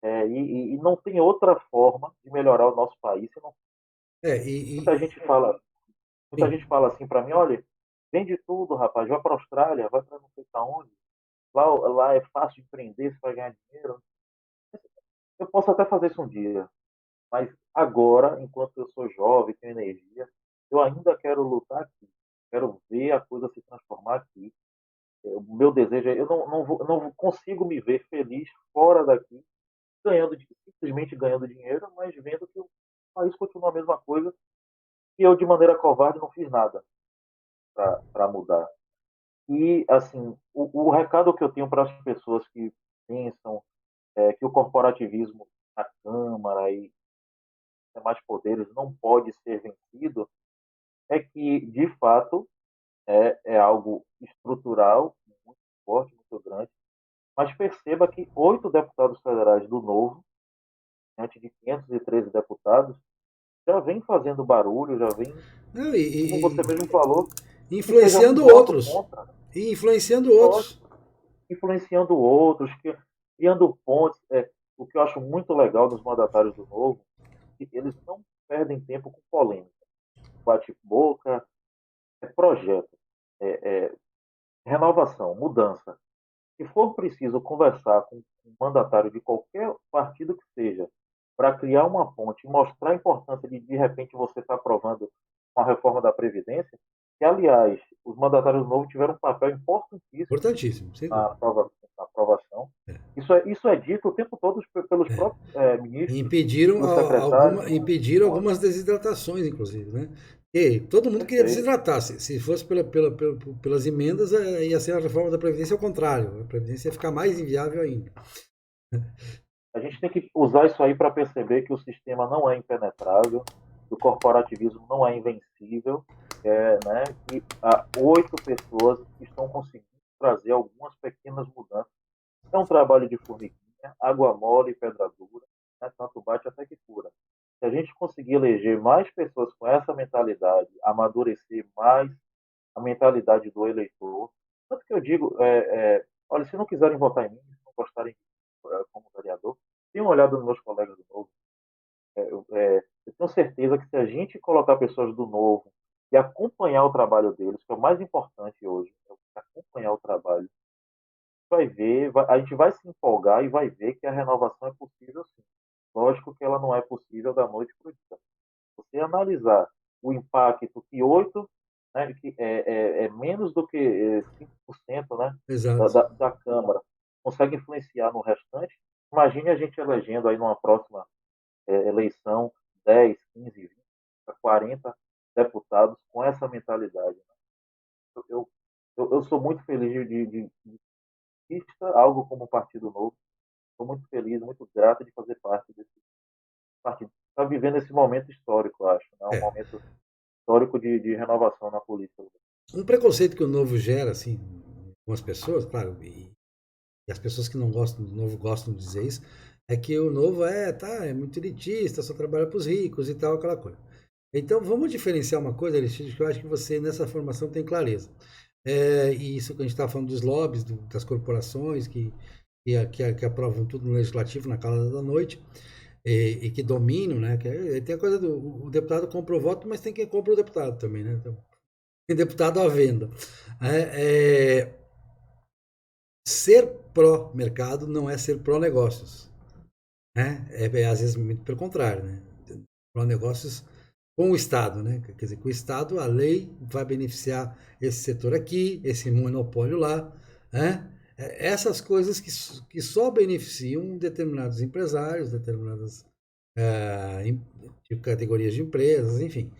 Né? E não tem outra forma de melhorar o nosso país. Senão, É, muita gente fala, muita sim. gente fala assim para mim: olha, vende tudo, rapaz, vai para a Austrália, vai para não sei para onde. Lá é fácil de empreender, você vai ganhar dinheiro. Eu posso até fazer isso um dia, mas agora, enquanto eu sou jovem, tenho energia, eu ainda quero lutar aqui. Quero ver a coisa se transformar aqui. O meu desejo é, eu não consigo me ver feliz fora daqui, simplesmente ganhando dinheiro, mas vendo que o país continua a mesma coisa e eu, de maneira covarde, não fiz nada para mudar. E, assim, o recado que eu tenho para as pessoas que pensam que o corporativismo na Câmara e demais poderes não pode ser vencido, é que, de fato, é algo estrutural, muito forte, muito grande, mas perceba que 8 deputados federais do Novo, diante de 513 deputados, já vem fazendo barulho, já vem, Não, como você mesmo falou, que seja um influenciando voto outros. contra, E influenciando outros. influenciando outros, criando pontes. O que eu acho muito legal dos mandatários do Novo, é que eles não perdem tempo com polêmica. Bate-boca, projeto, é, é, renovação, mudança. Se for preciso conversar com um mandatário de qualquer partido que seja, para criar uma ponte e mostrar a importância de repente, você estar aprovando uma reforma da Previdência, que, aliás, os mandatários do Novo tiveram um papel importantíssimo Importantíssimo, sem na, dúvida. aprova, na aprovação. É. Isso é dito o tempo todo pelos É. próprios ministros, Impediram, pelos secretários. impediram algumas desidratações, inclusive, né? E todo mundo queria Perfeito. desidratar. Se fosse pelas emendas, ia ser a reforma da Previdência ao contrário. A Previdência ia ficar mais inviável ainda. A gente tem que usar isso aí para perceber que o sistema não é impenetrável, que o corporativismo não é invencível, né, que há 8 pessoas estão conseguindo trazer algumas pequenas mudanças. É um trabalho de formiguinha, água mole e pedra dura, né, tanto bate até que cura. Se a gente conseguir eleger mais pessoas com essa mentalidade, amadurecer mais a mentalidade do eleitor, tanto que eu digo, olha, se não quiserem votar em mim, se não gostarem como vereador, tenham olhado nos meus colegas do Novo. Eu tenho certeza que se a gente colocar pessoas do Novo e acompanhar o trabalho deles, que é o mais importante hoje, é acompanhar o trabalho, vai ver, a gente vai se empolgar e vai ver que a renovação é possível sim. Lógico que ela não é possível da noite para o dia. Você analisar o impacto que 8, né, que é menos do que 5%, né, da, Exato. da, da Câmara, consegue influenciar no restante, imagine a gente elegendo aí numa próxima eleição 10, 15, 20, 40 deputados com essa mentalidade. Né? Eu, eu sou muito feliz de vista algo como o Partido Novo. Estou muito feliz, muito grato de fazer parte desse partido. Está vivendo esse momento histórico, eu acho, né? Um É. momento histórico de renovação na política. Um preconceito que o novo gera, assim, algumas pessoas, claro, e as pessoas que não gostam do novo gostam de dizer isso, é que o novo é muito elitista, só trabalha para os ricos e tal, aquela coisa. Então, vamos diferenciar uma coisa, Aristides, que eu acho que você nessa formação tem clareza. E isso que a gente está falando dos lobbies, das corporações que aprovam tudo no legislativo na calada da noite e que dominam, né? Tem a coisa do o deputado compra o voto, mas tem quem compra o deputado também, né? Então, tem deputado à venda. É, é, ser pró-mercado não é ser pró-negócios. Né? Às vezes muito pelo contrário, né? Pró-negócios com o Estado, né? Quer dizer, com o Estado a lei vai beneficiar esse setor aqui, esse monopólio lá, né? Essas coisas que só beneficiam determinados empresários, determinadas categorias de empresas, enfim,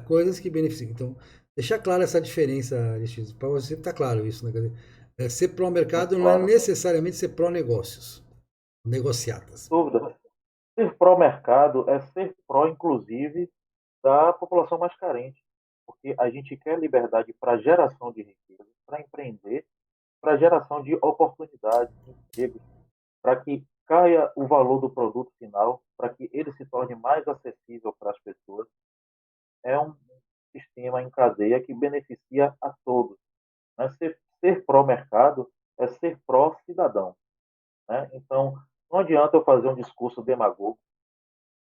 coisas que beneficiam. Então, deixar clara essa diferença, Aristides, para você estar claro isso, né? Quer dizer, ser pró-mercado Muito não é claro. necessariamente ser pró-negócios, negociatas. Dúvida. Ser pró-mercado é ser pró, inclusive, da população mais carente. Porque a gente quer liberdade para geração de riqueza, para empreender, para geração de oportunidades, de empregos, para que caia o valor do produto final, para que ele se torne mais acessível para as pessoas. É um sistema em cadeia que beneficia a todos. Né? Ser pró-mercado é ser pró-cidadão. Né? Então, não adianta eu fazer um discurso demagogo,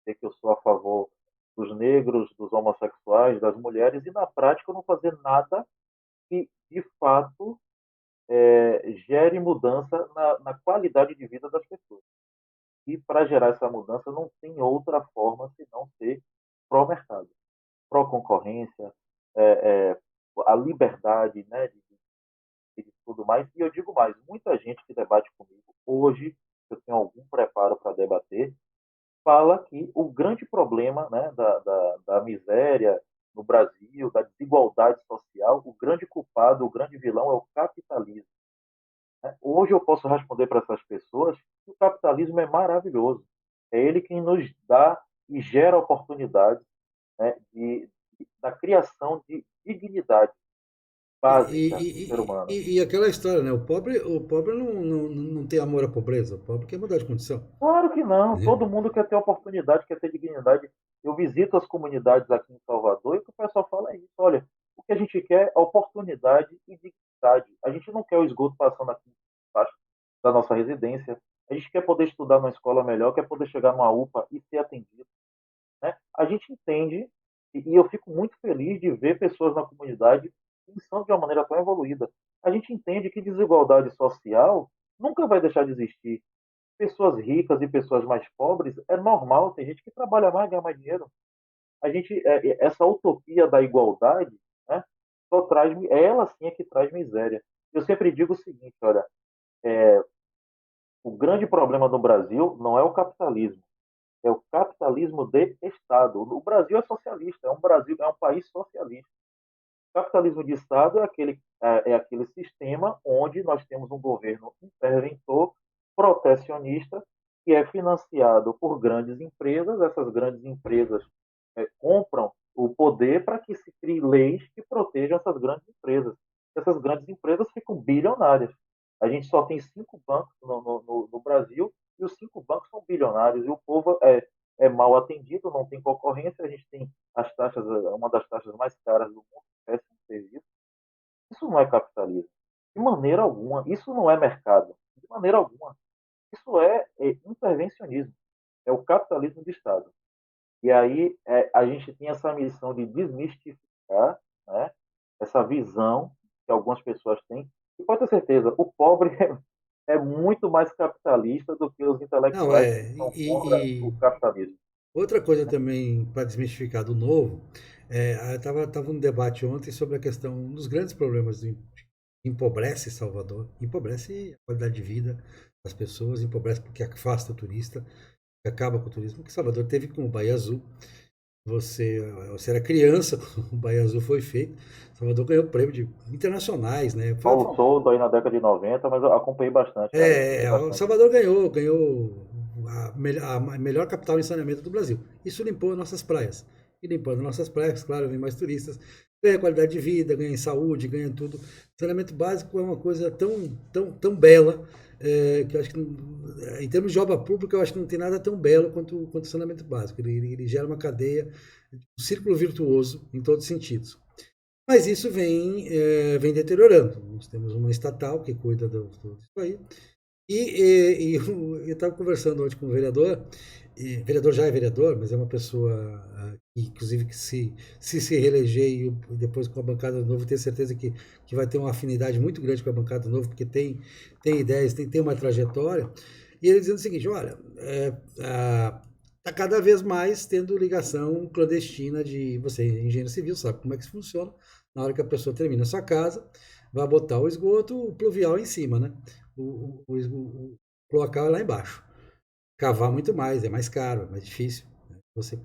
dizer que eu sou a favor dos negros, dos homossexuais, das mulheres, e na prática eu não fazer nada que, de fato, gere mudança na qualidade de vida das pessoas. E para gerar essa mudança não tem outra forma senão ser pró-mercado, pró-concorrência, é, é, a liberdade, né, de tudo mais. E eu digo mais, muita gente que debate comigo hoje, eu tenho algum preparo para debater, fala que o grande problema, né, da miséria no Brasil, da desigualdade social, o grande culpado, o grande vilão é o capitalismo. Né? Hoje eu posso responder para essas pessoas que o capitalismo é maravilhoso. É ele quem nos dá e gera oportunidades, né, da criação de dignidade básica do ser humano. E aquela história, né? O pobre não tem amor à pobreza, o pobre quer mudar de condição. Claro que não. Né? Todo mundo quer ter oportunidade, quer ter dignidade. Eu visito as comunidades aqui em Salvador e o que o pessoal fala é isso. Olha, o que a gente quer é oportunidade e dignidade. A gente não quer o esgoto passando aqui embaixo da nossa residência. A gente quer poder estudar numa escola melhor, quer poder chegar numa UPA e ser atendido. Né? A gente entende, e eu fico muito feliz de ver pessoas na comunidade pensando de uma maneira tão evoluída. A gente entende que desigualdade social nunca vai deixar de existir. Pessoas ricas e pessoas mais pobres é normal, tem gente que trabalha mais, ganha mais dinheiro. Essa utopia da igualdade, né, só traz, ela sim é que traz miséria. Eu sempre digo o seguinte, olha, é, o grande problema do Brasil não é o capitalismo, é o capitalismo de Estado. O Brasil é socialista, é um país socialista. O capitalismo de Estado é aquele sistema onde nós temos um governo interventor, protecionista, que é financiado por grandes empresas. Essas grandes empresas compram o poder para que se crie leis que protejam essas grandes empresas. Essas grandes empresas ficam bilionárias. A gente só tem 5 bancos no Brasil e os 5 bancos são bilionários e o povo é mal atendido, não tem concorrência. A gente tem as taxas, uma das taxas mais caras do mundo, péssimo serviço. Isso não é capitalismo. De maneira alguma. Isso não é mercado. De maneira alguma. Isso é intervencionismo. É o capitalismo de Estado. E aí a gente tem essa missão de desmistificar, né, essa visão que algumas pessoas têm. E pode ter certeza, o pobre é muito mais capitalista do que os Não, intelectuais que são contra o e capitalismo. outra coisa também para desmistificar do novo, tava um debate ontem sobre a questão dos grandes problemas do empobrece Salvador, empobrece a qualidade de vida das pessoas, empobrece porque afasta o turista, acaba com o turismo, porque Salvador teve com o Baía Azul. Você era criança quando o Baía Azul foi feito. Salvador ganhou prêmio de internacionais, né? Paulo Souza aí na década de 90, mas eu acompanhei bastante, cara. Acompanhei O bastante. Salvador ganhou a melhor capital em saneamento do Brasil. Isso limpou nossas praias. E limpando nossas praias, claro, vem mais turistas, ganha qualidade de vida, ganha em saúde, ganha tudo. Saneamento básico é uma coisa tão bela, que eu acho que, em termos de obra pública, eu acho que não tem nada tão belo quanto o saneamento básico. Ele gera uma cadeia, um círculo virtuoso em todos os sentidos. Mas isso vem deteriorando. Nós temos uma estatal que cuida disso aí. Eu estava conversando ontem com o vereador, e o vereador já é vereador, mas é uma pessoa que, inclusive, que se reeleger e depois com a bancada do Novo, tenho certeza que vai ter uma afinidade muito grande com a bancada do Novo, porque tem ideias, tem uma trajetória. E ele dizendo o seguinte: olha, está cada vez mais tendo ligação clandestina de você, engenheiro civil, sabe como é que isso funciona. Na hora que a pessoa termina a sua casa, vai botar o esgoto pluvial em cima, né? O cloacal é lá embaixo. Cavar muito mais, é mais caro, é mais difícil, né? Você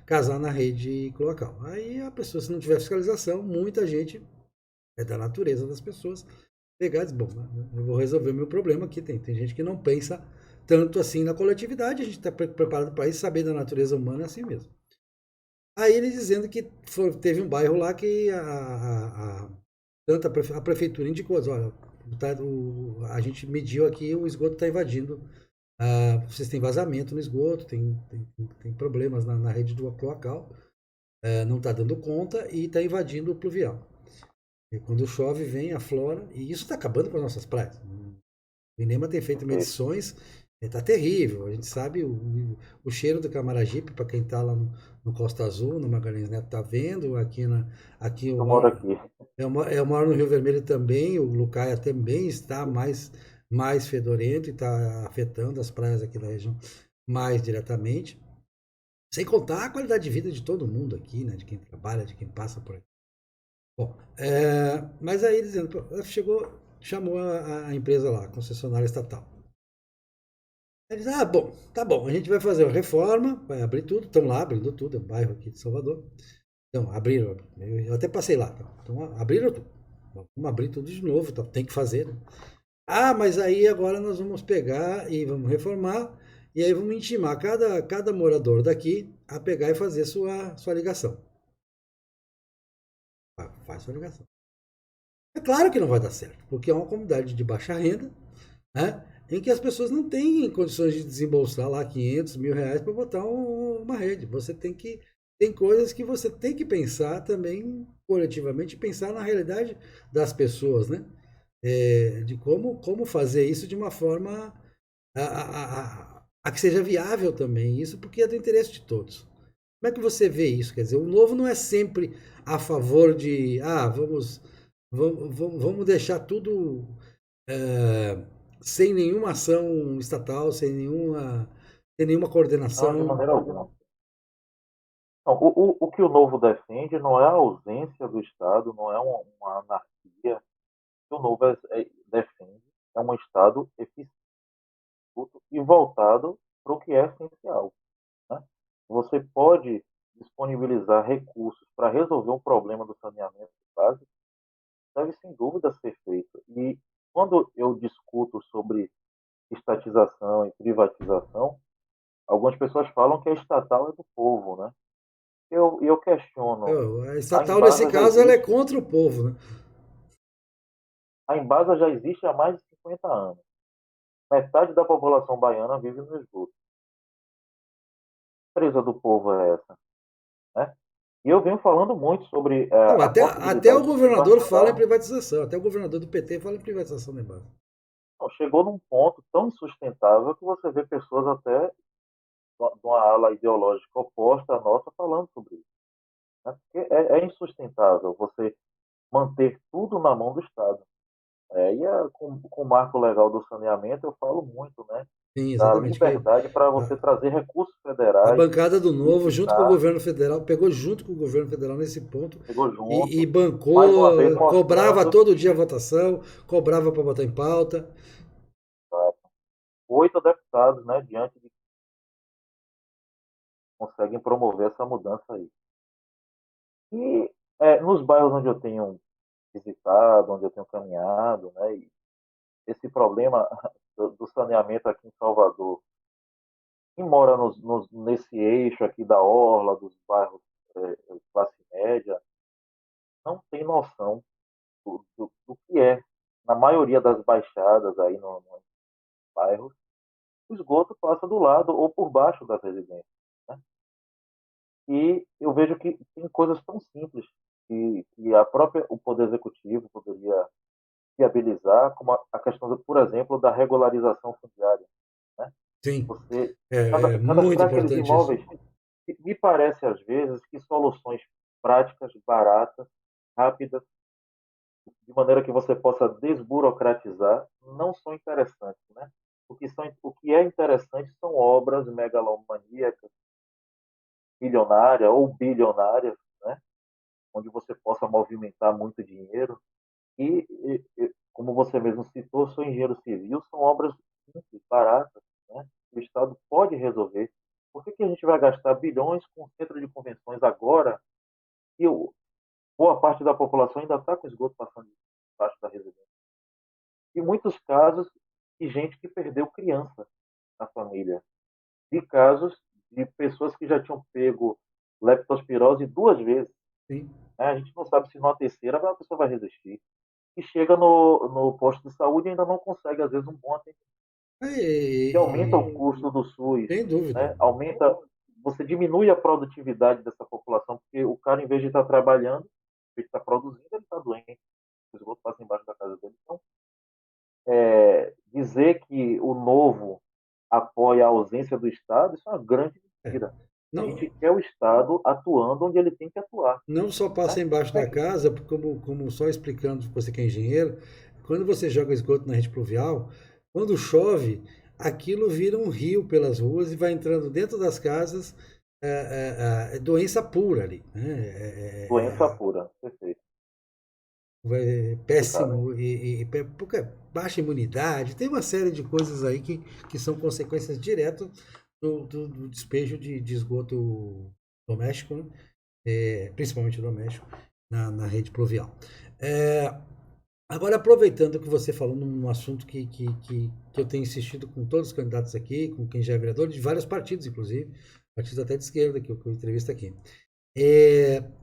casar na rede cloacal. Aí a pessoa, se não tiver fiscalização, muita gente, é da natureza das pessoas, pegar e dizer, bom, eu vou resolver o meu problema aqui. Tem gente que não pensa tanto assim na coletividade, a gente está preparado para isso, saber da natureza humana é assim mesmo. Aí ele dizendo que teve um bairro lá que tanto a prefeitura indicou, olha, a gente mediu aqui, o esgoto está invadindo, vocês têm vazamento no esgoto, tem problemas na rede do cloacal, não está dando conta e está invadindo o pluvial. E quando chove, vem, aflora, e isso está acabando com as nossas praias. O INEMA tem feito Ok. medições, está terrível. A gente sabe o cheiro do Camaragipe, para quem está lá no Costa Azul, no Magalhães Neto, está vendo. Aqui Eu moro aqui. eu moro no Rio Vermelho também, o Lucaia também está mais fedorento e está afetando as praias aqui da região mais diretamente. Sem contar a qualidade de vida de todo mundo aqui, né? De quem trabalha, de quem passa por aqui. Bom, mas aí dizendo, chamou a empresa lá, a concessionária estatal. Eles, bom, tá bom, a gente vai fazer uma reforma, vai abrir tudo, estão lá abrindo tudo, é um bairro aqui de Salvador. Então, abriram, eu até passei lá, tá? Então abriram tudo. Vamos abrir tudo de novo, tá? Tem que fazer, né? Mas aí agora nós vamos pegar e vamos reformar, e aí vamos intimar cada morador daqui a pegar e fazer sua ligação. Faz sua ligação. É claro que não vai dar certo, porque é uma comunidade de baixa renda, né, em que as pessoas não têm condições de desembolsar lá 500 mil reais para botar uma rede. Tem coisas que você tem que pensar também coletivamente, pensar na realidade das pessoas, né? De como fazer isso de uma forma a que seja viável também, isso porque é do interesse de todos. Como é que você vê isso? Quer dizer, o novo não é sempre a favor de, vamos deixar tudo é, sem nenhuma ação estatal, sem nenhuma Não, de coordenação. maneira alguma. Não, o que o Novo defende não é a ausência do Estado, não é uma anarquia. O que o Novo defende é um Estado eficiente e voltado para o que é essencial. Né? Você pode disponibilizar recursos para resolver um problema do saneamento básico, deve sem dúvida ser feito. E quando eu discuto sobre estatização e privatização, algumas pessoas falam que a estatal é do povo, né? Eu questiono. A A estatal, nesse Embasa já caso, ela é existe, contra o povo, né? a Embasa já existe há mais de 50 anos. Metade da população baiana vive no esgoto. Que empresa do povo é essa? Né? E eu venho falando muito sobre Não, a até o possibilidade de governador fala em privatizar. privatização, até o governador do PT fala em privatização da Embasa. Não, chegou num ponto tão insustentável que você vê pessoas até de uma ala ideológica oposta à nossa falando sobre isso. Né? Porque é insustentável você manter tudo na mão do Estado. Com o marco legal do saneamento, eu falo muito, né? Sim, Da exatamente. Que liberdade para a, você trazer recursos a federais, bancada do Novo, junto com o licitar, governo federal, pegou junto com o governo federal nesse ponto chegou e junto, mais uma vez bancou, cobrava mostrando todo dia a votação, cobrava para botar em pauta. 8 deputados, né, diante de que conseguem promover essa mudança aí. E nos bairros onde eu tenho visitado, onde eu tenho caminhado, né, e esse problema do saneamento aqui em Salvador, quem mora nesse eixo aqui da orla, dos bairros classe média, não tem noção do que é. Na maioria das baixadas aí no bairro, o esgoto passa do lado ou por baixo das residências. Né? E eu vejo que tem coisas tão simples que o Poder Executivo poderia viabilizar, como a questão, por exemplo, da regularização fundiária. Né? Sim, Você é muito cadastrar aqueles importante isso. imóveis, me parece às vezes que soluções práticas, baratas, rápidas, de maneira que você possa desburocratizar, não são interessantes, né? O que é interessante são obras megalomaníacas, milionárias ou bilionárias, né? Onde você possa movimentar muito dinheiro. Como você mesmo citou, sou engenheiro civil, são obras simples, baratas, né? O Estado pode resolver. Por que a gente vai gastar bilhões com o centro de convenções agora e boa parte da população ainda está com esgoto passando debaixo da residência? E muitos casos de gente que perdeu criança na família. De casos de pessoas que já tinham pego leptospirose 2 vezes. Sim. Né? A gente não sabe se numa terceira a pessoa vai resistir. E chega no posto de saúde e ainda não consegue, às vezes, um bom atendimento. E aumenta o custo do SUS, Sem dúvida. né? Você diminui a produtividade dessa população, porque o cara, em vez de estar trabalhando, em vez de estar produzindo, ele está doente. O esgoto passa embaixo da casa dele. Então, dizer que o novo apoia a ausência do Estado, isso é uma grande mentira. A Não, gente quer o Estado atuando onde ele tem que atuar. não só passa Né? embaixo da casa, como só explicando você que é engenheiro, quando você joga esgoto na rede pluvial, quando chove, aquilo vira um rio pelas ruas e vai entrando dentro das casas, é doença pura ali. Né? Doença pura, perfeito. Explicado. Péssimo e pouca, baixa imunidade, tem uma série de coisas aí que são consequências diretas do despejo de esgoto doméstico, né? Principalmente doméstico, na rede pluvial. É, agora, aproveitando que você falou num assunto que eu tenho insistido com todos os candidatos aqui, com quem já é vereador, de vários partidos, inclusive, partidos até de esquerda, que eu entrevisto aqui.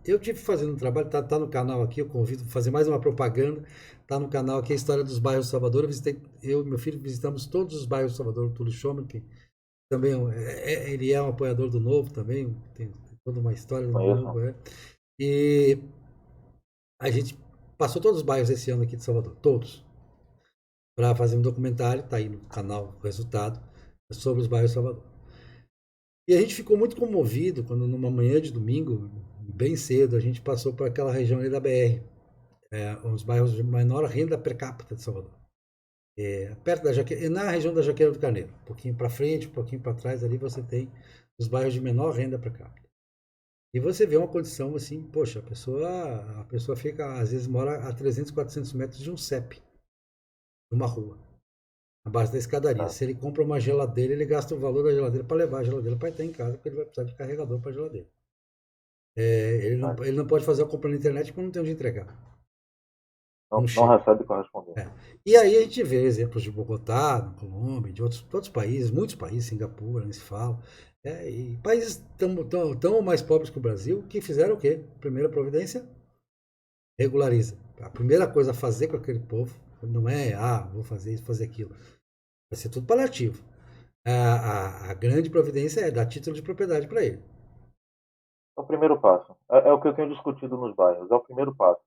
Eu tive fazendo um trabalho, tá no canal aqui, eu convido a fazer mais uma propaganda, tá no canal aqui a história dos bairros de Salvador, eu e meu filho visitamos todos os bairros de Salvador, o Túlio Schomer, que também ele é um apoiador do Novo também, tem toda uma história do Conheço. Novo, e a gente passou todos os bairros esse ano aqui de Salvador, todos, para fazer um documentário, tá aí no canal o resultado, sobre os bairros de Salvador. E a gente ficou muito comovido quando numa manhã de domingo, bem cedo, a gente passou por aquela região ali da BR, os bairros de menor renda per capita de Salvador. Perto da na região da Jaqueira do Carneiro, um pouquinho para frente, um pouquinho para trás ali você tem os bairros de menor renda per capita. E você vê uma condição assim, poxa, a pessoa fica, às vezes mora a 300, 400 metros de um CEP, de uma rua, na base da escadaria. Tá, Se ele compra uma geladeira, ele gasta o valor da geladeira para levar a geladeira para estar em casa, porque ele vai precisar de carregador para a geladeira. tá. Ele não pode fazer a compra na internet porque não tem onde entregar. Não Não chega. recebe correspondência. É. E aí a gente vê exemplos de Bogotá, na Colômbia, de outros países, muitos países, Singapura, nem se fala. E países tão mais pobres que o Brasil, que fizeram o quê? Primeira providência, regulariza. A primeira coisa a fazer com aquele povo não é, vou fazer isso, fazer aquilo. Vai ser tudo paliativo. A grande providência é dar título de propriedade para ele. É o primeiro passo. É o que eu tenho discutido nos bairros. É o primeiro passo.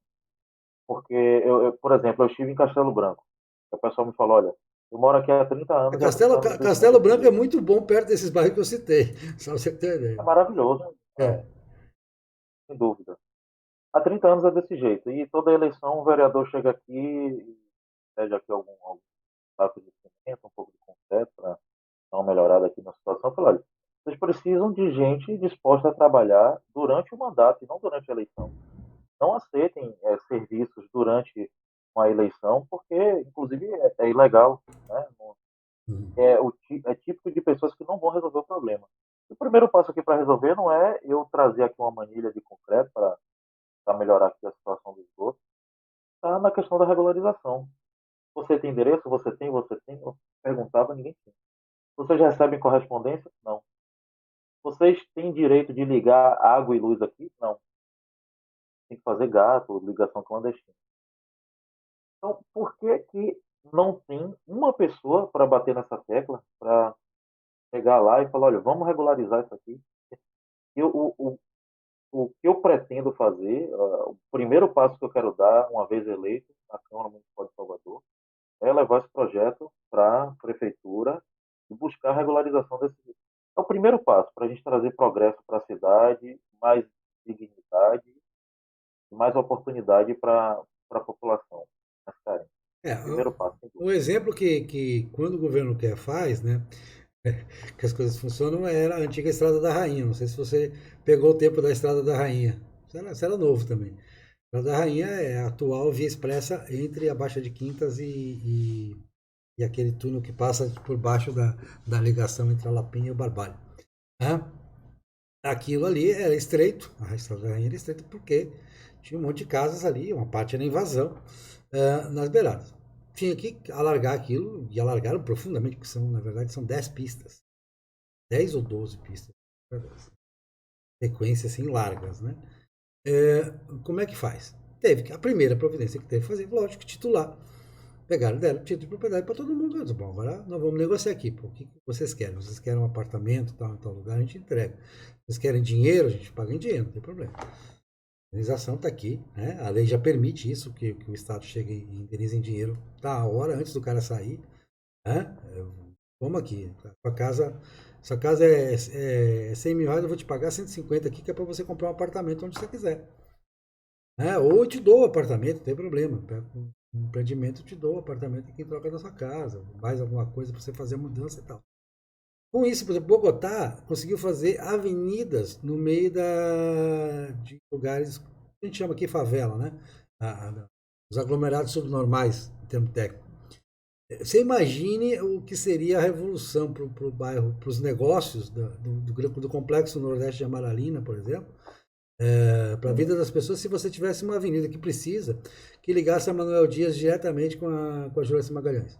Porque, por exemplo, eu estive em Castelo Branco. O pessoal me falou, olha, eu moro aqui há 30 anos e há 30 anos desse é Castelo desse Branco é jeito. muito bom perto desses bairros que eu citei, só pra você ter uma É ideia. maravilhoso, É. sem dúvida. Há 30 anos é desse jeito. E toda eleição o vereador chega aqui e pede aqui algum saco de cimento, um pouco de concreto para dar uma melhorada aqui na situação. Eu falei, olha, vocês precisam de gente disposta a trabalhar durante o mandato e não durante a eleição. Não aceitem serviços durante uma eleição, porque, inclusive, é ilegal. Né? Uhum. É típico de pessoas que não vão resolver o problema. O primeiro passo aqui para resolver não é eu trazer aqui uma manilha de concreto para melhorar aqui a situação do esgoto, está na questão da regularização. Você tem endereço? Você tem? Eu perguntava, ninguém tinha. Vocês recebem correspondência? Não. Vocês têm direito de ligar água e luz aqui? Não. Tem que fazer gato, ligação clandestina. Então, por que que não tem uma pessoa para bater nessa tecla, para chegar lá e falar, olha, vamos regularizar isso aqui? Eu, o que eu pretendo fazer, o primeiro passo que eu quero dar, uma vez eleito na Câmara Municipal de Salvador, é levar esse projeto para a prefeitura e buscar a regularização desse. É o primeiro passo para a gente trazer progresso para a cidade, mais dignidade, mais oportunidade para a população. É, Primeiro passo, sem um dúvida. exemplo que quando o governo quer faz, né, que as coisas funcionam, era a antiga Estrada da Rainha. Não sei se você pegou o tempo da Estrada da Rainha. Você era novo também. A Estrada da Rainha é a atual via expressa entre a Baixa de Quintas e aquele túnel que passa por baixo da ligação entre a Lapinha e o Barbalho. Né? Aquilo ali era estreito, a Estrada da Rainha era estreita porque tinha um monte de casas ali, uma parte era invasão, nas beiradas. Tinha que alargar aquilo, e alargaram profundamente, porque na verdade, são 10 pistas. 10 ou 12 pistas. Sequências assim largas, né? Como é que faz? A primeira providência que teve que fazer, lógico, titular. Pegaram, deram título de propriedade para todo mundo. Disse, bom, agora nós vamos negociar aqui. Pô, o que vocês querem? Vocês querem um apartamento tal, em tal lugar, a gente entrega. Vocês querem dinheiro, a gente paga em dinheiro, não tem problema. A indenização está aqui, né? A lei já permite isso, que o Estado chegue e indenize em dinheiro, tá a hora antes do cara sair, né? Vamos aqui, sua casa é 100 mil reais, eu vou te pagar 150 aqui, que é para você comprar um apartamento onde você quiser. Né? Ou eu te dou o apartamento, não tem problema. Pega um empreendimento, eu te dou o apartamento aqui em troca da sua casa, mais alguma coisa para você fazer a mudança e tal. Com isso, por exemplo, Bogotá conseguiu fazer avenidas no meio de lugares que a gente chama aqui favela, né? Os aglomerados subnormais, em termo técnico. Você imagine o que seria a revolução para o bairro, para os negócios do Complexo Nordeste de Amaralina, por exemplo, para a Sim, vida das pessoas, se você tivesse uma avenida que precisa, que ligasse a Manuel Dias diretamente com a Juraci Magalhães,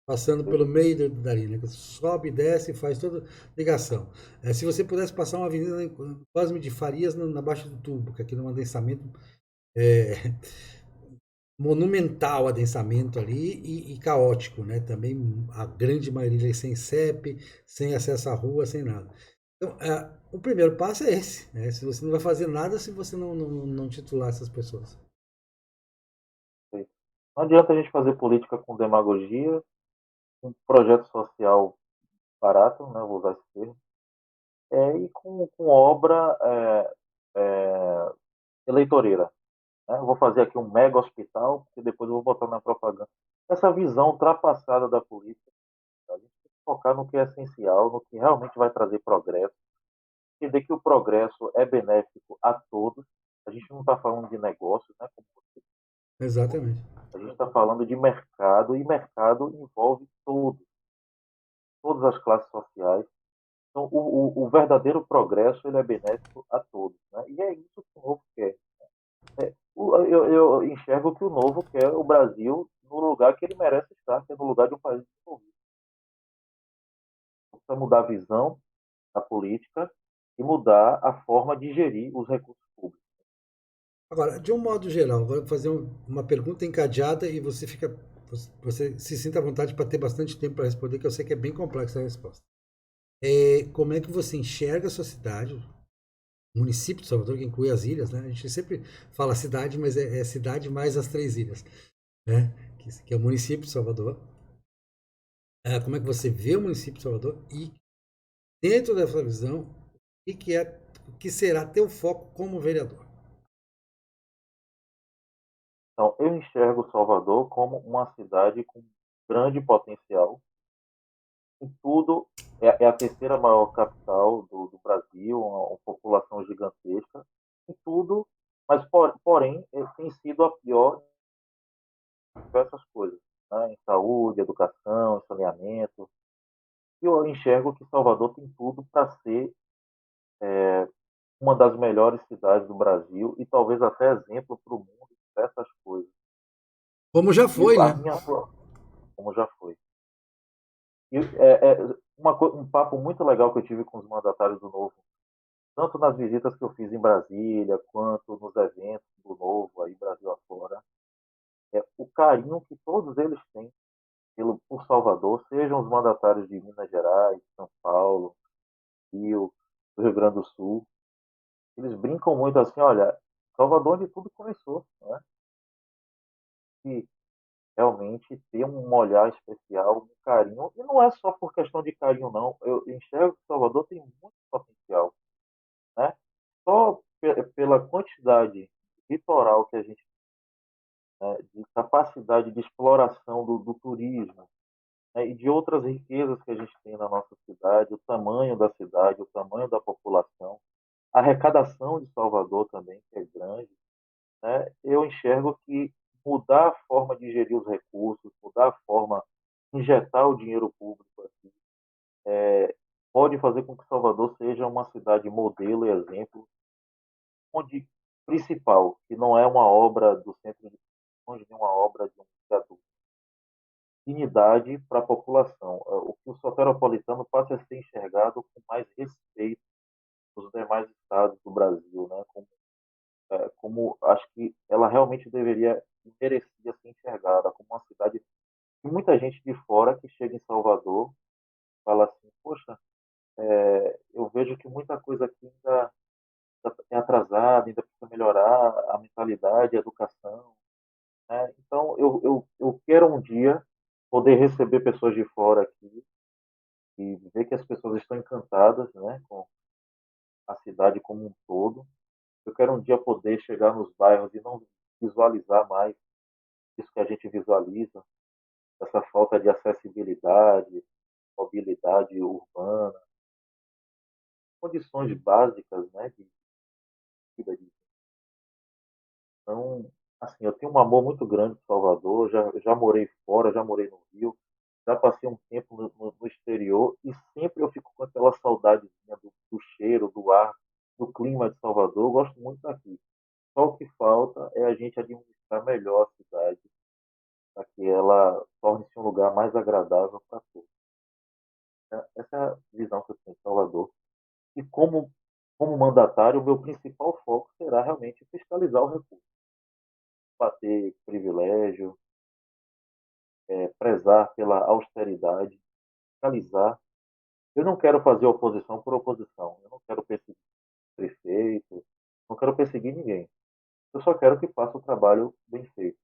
passando pelo perfeito. meio dali, né? Sobe, desce, faz toda ligação. Se você pudesse passar uma avenida em Cosme de Farias na Baixa do Tubo, que aqui é um adensamento é, monumental, adensamento ali e caótico, né? Também a grande maioria sem CEP, sem acesso à rua, sem nada. Então, o primeiro passo é esse, né? Se você não vai fazer nada se você não titular essas pessoas. Perfeito. Não adianta a gente fazer política com demagogia, com projeto social barato, né, vou usar esse termo, e com obra eleitoreira. Né? Eu vou fazer aqui um mega hospital, que depois eu vou botar na propaganda. Essa visão ultrapassada da política, a gente tem que focar no que é essencial, no que realmente vai trazer progresso, entender que o progresso é benéfico a todos. A gente não está falando de negócio, né? Como você falou. Exatamente. A gente está falando de mercado, e mercado envolve todos, todas as classes sociais. Então, o verdadeiro progresso ele é benéfico a todos, né? E é isso que o novo quer. Eu enxergo que o novo quer o Brasil no lugar que ele merece estar, que é no lugar de um país desenvolvido. Precisa mudar a visão da política e mudar a forma de gerir os recursos públicos. Agora, de um modo geral, vou fazer uma pergunta encadeada e você se sinta à vontade para ter bastante tempo para responder, que eu sei que é bem complexa a resposta. Como é que você enxerga a sua cidade, o município de Salvador, que inclui as ilhas, né? A gente sempre fala cidade, mas é cidade mais as três ilhas, né? Que é o município de Salvador. Como é que você vê o município de Salvador e, dentro dessa visão, o que será teu foco como vereador? Então, eu enxergo Salvador como uma cidade com grande potencial em tudo. É a terceira maior capital do Brasil, uma população gigantesca, em tudo, mas, porém, tem sido a pior em diversas coisas, né? Em saúde, educação, saneamento. E eu enxergo que Salvador tem tudo para ser uma das melhores cidades do Brasil e talvez até exemplo para o mundo em diversas coisas. Como já E foi, a né? minha, como já foi. E um papo muito legal que eu tive com os mandatários do Novo, tanto nas visitas que eu fiz em Brasília, quanto nos eventos do Novo, aí Brasil afora, é o carinho que todos eles têm por Salvador, sejam os mandatários de Minas Gerais, São Paulo, Rio, do Rio Grande do Sul. Eles brincam muito assim, olha, Salvador onde tudo começou, né? E realmente ter um olhar especial, um carinho, e não é só por questão de carinho, não. Eu enxergo que Salvador tem muito potencial, né? Só pela quantidade litoral que a gente tem, né, de capacidade de exploração do turismo, né, e de outras riquezas que a gente tem na nossa cidade, o tamanho da cidade, o tamanho da população, a arrecadação de Salvador também, que é grande, né, eu enxergo que mudar a forma de gerir os recursos, mudar a forma de injetar o dinheiro público aqui, pode fazer com que Salvador seja uma cidade modelo e exemplo, onde principal, que não é uma obra do centro de onde nem uma obra de um criador, dignidade para a população. O que o soteropolitano passa a ser enxergado com mais respeito dos demais estados do Brasil, né? Como acho que ela realmente deveria e merecia ser enxergada como uma cidade que muita gente de fora que chega em Salvador fala assim, poxa, eu vejo que muita coisa aqui ainda é atrasada, ainda precisa melhorar a mentalidade, a educação, né? Então, eu quero um dia poder receber pessoas de fora aqui e ver que as pessoas estão encantadas, né, com a cidade como um todo. Eu quero um dia poder chegar nos bairros e não visualizar mais isso que a gente visualiza, essa falta de acessibilidade, mobilidade urbana, condições básicas, né, de vida. Então, assim, eu tenho um amor muito grande por Salvador, já morei fora, já morei no Rio, já passei um tempo no exterior e sempre eu fico com aquela saudadezinha do cheiro, do ar, do clima de Salvador. Eu gosto muito daqui. Só o que falta é a gente administrar melhor a cidade, para que ela torne-se um lugar mais agradável para todos. Essa é a visão que eu tenho de Salvador. E como mandatário, o meu principal foco será realmente fiscalizar o recurso, bater privilégio, prezar pela austeridade, fiscalizar. Eu não quero fazer oposição por oposição. Eu não quero perseguir prefeito, não quero perseguir ninguém. Eu só quero que faça o trabalho bem feito,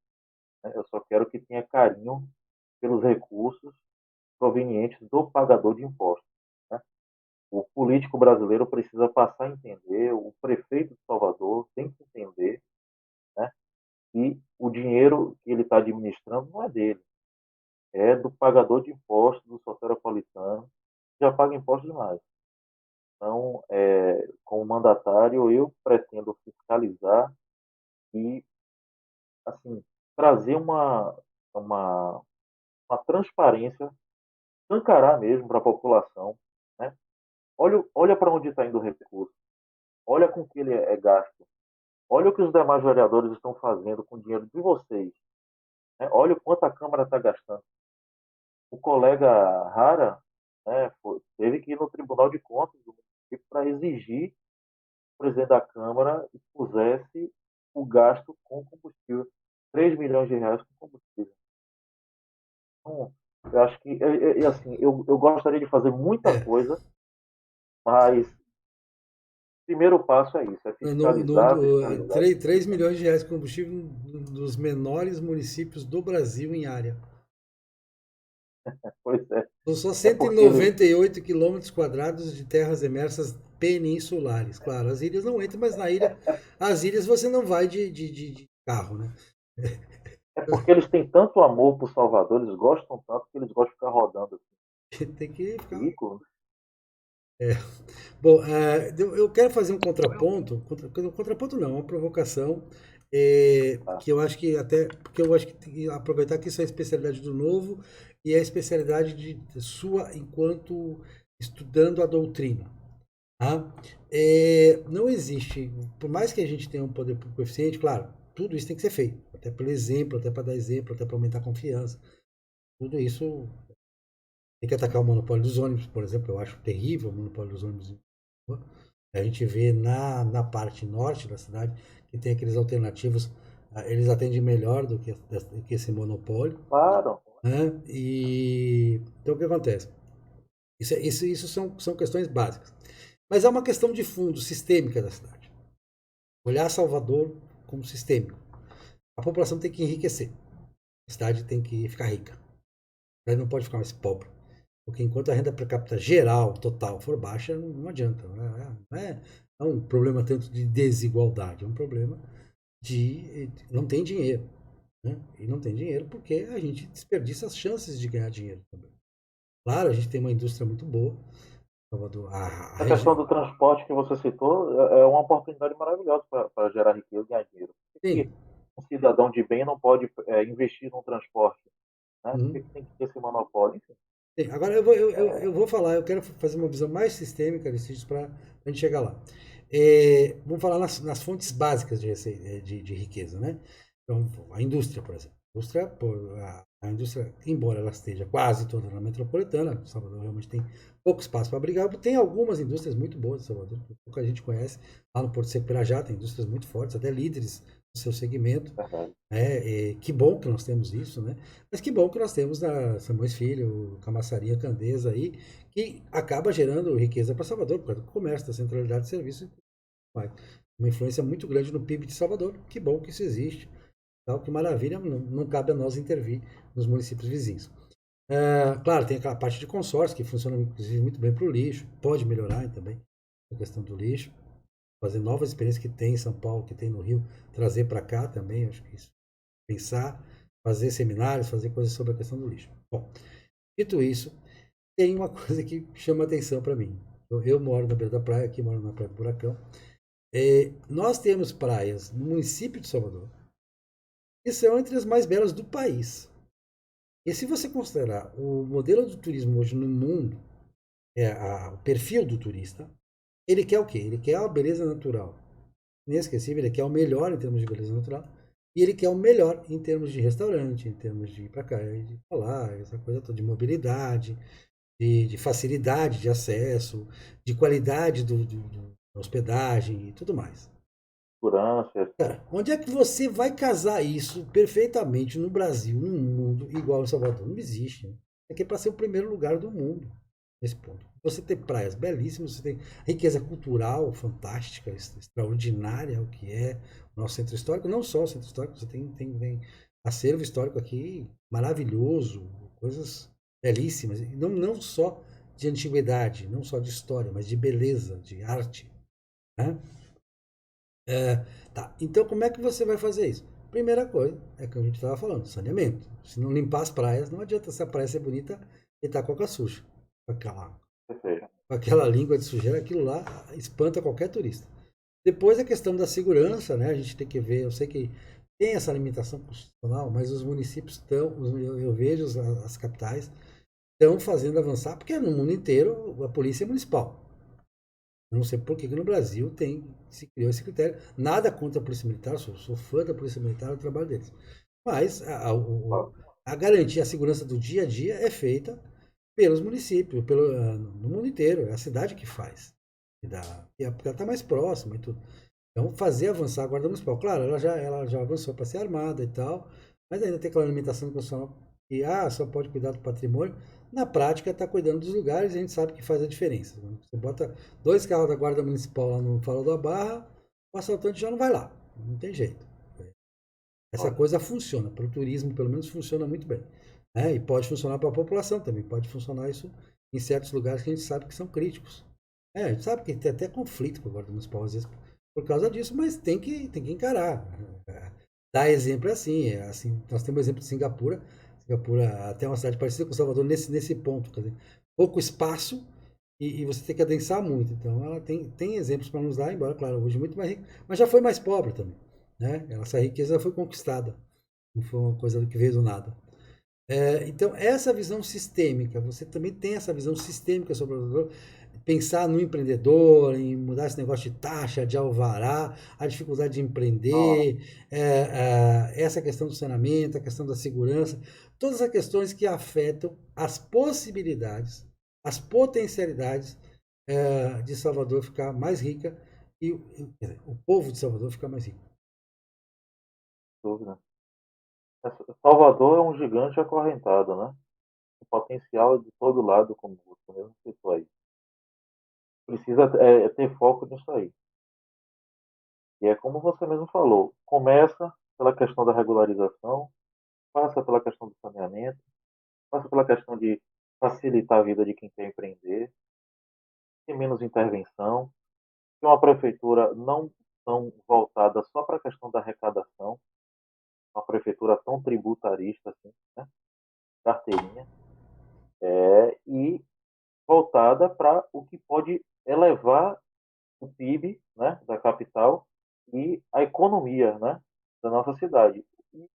né? Eu só quero que tenha carinho pelos recursos provenientes do pagador de impostos, né? O político brasileiro precisa passar a entender, o prefeito de Salvador tem que entender, né, que o dinheiro que ele está administrando não é dele, é do pagador de impostos, do soteropolitano, que já paga impostos demais. Então, como mandatário, eu pretendo fiscalizar e, assim, trazer uma, uma transparência, escancarar mesmo para a população, né? Olha para onde está indo o recurso, olha com que ele é gasto, olha o que os demais vereadores estão fazendo com o dinheiro de vocês, né? Olha o quanto a Câmara está gastando. O colega Rara, né, teve que ir no Tribunal de Contas do município para exigir que o presidente da Câmara expusesse o gasto com combustível. 3 milhões de reais com combustível. Então, eu acho que, assim, eu gostaria de fazer muita É, coisa, mas o primeiro passo é isso, é fiscalizar, fiscalizar. 3 milhões de reais de combustível, um dos menores municípios do Brasil em área. Pois é, São só é porque 198 quilômetros quadrados de terras emersas peninsulares. Claro, as ilhas não entram, mas na ilha, as ilhas você não vai de carro, né? eles têm tanto amor por Salvador, eles gostam tanto que eles gostam de ficar rodando assim, Tem que ficar. veículo. Bom, eu quero fazer um contraponto, contraponto não, uma provocação, Tá? que eu acho que até, porque eu acho que tem que aproveitar que isso é a especialidade do Novo e é a especialidade sua enquanto estudando a doutrina. Tá? Não existe, por mais que a gente tenha um poder público eficiente, claro, tudo isso tem que ser feito, até pelo exemplo, até para dar exemplo, até para aumentar a confiança. Tudo isso tem que atacar o monopólio dos ônibus, por exemplo, eu acho terrível o monopólio dos ônibus. A gente vê na parte norte da cidade que tem aqueles alternativos, eles atendem melhor do que esse monopólio. Claro. Né? Então o que acontece? Isso são questões básicas. Mas é uma questão de fundo, sistêmica da cidade. Olhar Salvador como sistêmico. A população tem que enriquecer. A cidade tem que ficar rica. A cidade não pode ficar mais pobre. Porque enquanto a renda per capita geral, total, for baixa, não adianta. Não é um problema tanto de desigualdade, é um problema de não tem dinheiro. Né? E não tem dinheiro porque a gente desperdiça as chances de ganhar dinheiro também. Claro, a gente tem uma indústria muito boa. Salvador, a A questão região. do transporte que você citou é uma oportunidade maravilhosa para gerar riqueza e ganhar dinheiro. Por que Sim. que um cidadão de bem não pode investir no transporte? Né? Por Uhum. que tem que ter esse monopólio? Enfim, Sim. Agora eu vou falar, eu quero fazer uma visão mais sistêmica desses para a gente chegar lá. Vamos falar nas fontes básicas de riqueza, né? Então, a indústria, por exemplo. A indústria, embora ela esteja quase toda na metropolitana, Salvador realmente tem pouco espaço para brigar, tem algumas indústrias muito boas em Salvador, que pouca gente conhece. Lá no Porto Seco Pirajá tem indústrias muito fortes, até líderes no seu segmento. é verdade. Que bom que nós temos isso, né? Mas que bom que nós temos a Simões Filho, Camaçaria, Candesa aí, que acaba gerando riqueza para Salvador, por causa do comércio, da centralidade de serviço e tudo mais. Uma influência muito grande no PIB de Salvador. Que bom que isso existe. Tal, que maravilha, não cabe a nós intervir nos municípios vizinhos. Claro, tem aquela parte de consórcio que funciona inclusive muito bem para o lixo, pode melhorar também a questão do lixo, fazer novas experiências que tem em São Paulo, que tem no Rio, trazer para cá também, acho que isso pensar, fazer seminários, fazer coisas sobre a questão do lixo. Bom, dito isso, tem uma coisa que chama atenção para mim. Eu moro na beira da praia, aqui moro na Praia do Buracão. Nós temos praias no município de Salvador que são entre as mais belas do país. E se você considerar o modelo do turismo hoje no mundo, o perfil do turista, ele quer o quê? Ele quer a beleza natural inesquecível, ele quer o melhor em termos de beleza natural, e ele quer o melhor em termos de restaurante, em termos de ir para cá e de falar, essa coisa toda de mobilidade, de facilidade de acesso, de qualidade da hospedagem e tudo mais. Segurança, Cara, onde é que você vai casar isso perfeitamente no Brasil, no mundo, igual em Salvador? Não existe. Né? Aqui é para ser o primeiro lugar do mundo nesse ponto. Você tem praias belíssimas, você tem riqueza cultural fantástica, extraordinária, o que é o nosso centro histórico. Não só o centro histórico, você tem acervo histórico aqui maravilhoso, coisas belíssimas. E não só de antiguidade, não só de história, mas de beleza, de arte. Né? Tá, então como é que você vai fazer isso? Primeira coisa, é que a gente estava falando, saneamento. Se não limpar as praias, não adianta essa praia ser bonita e tá com a água suja. Aquela perfeito. com aquela língua de sujeira, aquilo lá espanta qualquer turista. Depois a questão da segurança, né? A gente tem que ver, eu sei que tem essa limitação constitucional, mas os municípios estão, eu vejo as capitais estão fazendo avançar, porque no mundo inteiro a polícia é municipal. Eu não sei por que no Brasil se criou esse critério. Nada contra a Polícia Militar, sou fã da Polícia Militar, do trabalho deles. Mas a garantia, a segurança do dia a dia é feita pelos municípios, no mundo inteiro. É a cidade que faz. Porque ela está mais próxima e tudo. Então, fazer avançar a Guarda Municipal. Claro, ela já avançou para ser armada e tal, mas ainda tem aquela limitação constitucional que só pode cuidar do patrimônio. Na prática, está cuidando dos lugares e a gente sabe que faz a diferença. Você bota 2 carros da Guarda Municipal lá no Farol da Barra, o assaltante já não vai lá. Não tem jeito. Essa coisa funciona. Para o turismo, pelo menos, funciona muito bem. Né? E pode funcionar para a população também. Pode funcionar isso em certos lugares que a gente sabe que são críticos. A gente sabe que tem até conflito com a Guarda Municipal, às vezes, por causa disso, mas tem que encarar. Dar exemplo é assim. Nós temos o exemplo de Singapura. Singapura até uma cidade parecida com Salvador nesse ponto. Quer dizer, pouco espaço e você tem que adensar muito. Então, ela tem exemplos para nos dar, embora, claro, hoje muito mais rica, mas já foi mais pobre também. Né? Essa riqueza foi conquistada. Não foi uma coisa que veio do nada. Então, essa visão sistêmica, você também tem essa visão sistêmica sobre o produtor, pensar no empreendedor, em mudar esse negócio de taxa, de alvará, a dificuldade de empreender, essa questão do saneamento, a questão da segurança, todas as questões que afetam as possibilidades, as potencialidades de Salvador ficar mais rica e o povo de Salvador ficar mais rico. Dúvida. Salvador é um gigante acorrentado, né? O potencial é de todo lado, como você mesmo citou aí. Precisa ter foco nisso aí. E é como você mesmo falou, começa pela questão da regularização, passa pela questão do saneamento, passa pela questão de facilitar a vida de quem quer empreender, ter menos intervenção, ter uma prefeitura não tão voltada só para a questão da arrecadação, uma prefeitura tão tributarista assim, né? Carteirinha, e voltada para o que pode elevar o PIB, né, da capital e a economia, né, da nossa cidade. E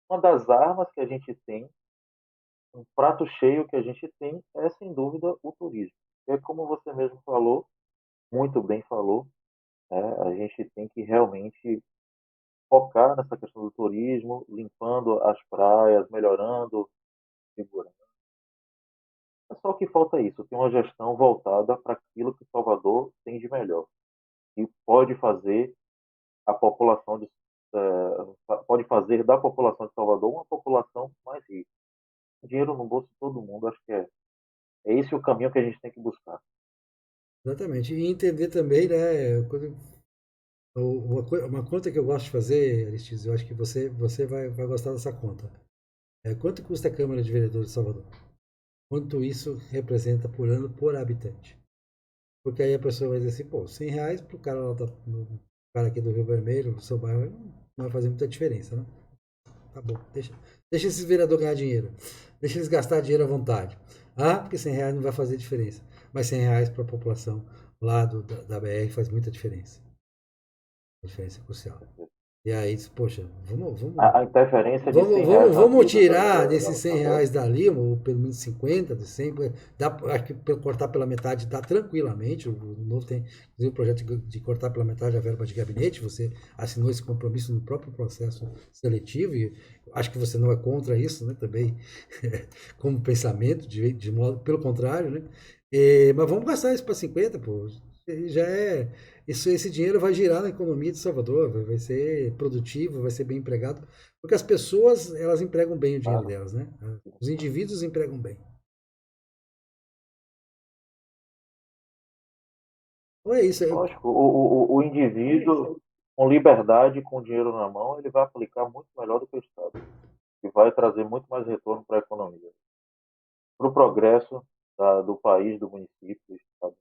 uma das armas que a gente tem, um prato cheio que a gente tem, é sem dúvida o turismo. É como você mesmo falou, muito bem falou, né, a gente tem que realmente focar nessa questão do turismo, limpando as praias, melhorando a segurança. É só que falta isso, tem uma gestão voltada para aquilo que Salvador tem de melhor e pode fazer a população pode fazer da população de Salvador uma população mais rica. Dinheiro no bolso de todo mundo, acho que é esse o caminho que a gente tem que buscar. Exatamente. E entender também, né, uma conta que eu gosto de fazer, Aristides, eu acho que você vai gostar dessa conta. Quanto custa a Câmara de Vereadores de Salvador? Quanto isso representa por ano por habitante? Porque aí a pessoa vai dizer assim, pô, R$ 100 pro cara lá cara aqui do Rio Vermelho, do seu bairro, não vai fazer muita diferença, né? Tá bom, deixa esses vereadores ganhar dinheiro. Deixa eles gastar dinheiro à vontade. Porque R$ 100 não vai fazer diferença. Mas R$ 100 para a população lá da BR faz muita diferença. A diferença é crucial. E aí, poxa, A interferência de R$ 100 na vamos vida tirar desses R$ 100 dali, ou pelo menos 50, de 100, acho que cortar pela metade dá tranquilamente. O novo tem o projeto de cortar pela metade a verba de gabinete, você assinou esse compromisso no próprio processo seletivo, e acho que você não é contra isso, né, também, como pensamento, de modo, pelo contrário, né? Mas vamos gastar isso para 50, pô, já é. Esse dinheiro vai girar na economia de Salvador, vai ser produtivo, vai ser bem empregado, porque as pessoas, elas empregam bem o dinheiro delas, né? Os indivíduos empregam bem. Então é isso. Lógico, o indivíduo com liberdade, com dinheiro na mão, ele vai aplicar muito melhor do que o Estado. E vai trazer muito mais retorno para a economia. Para o progresso do país, do município, do Estado,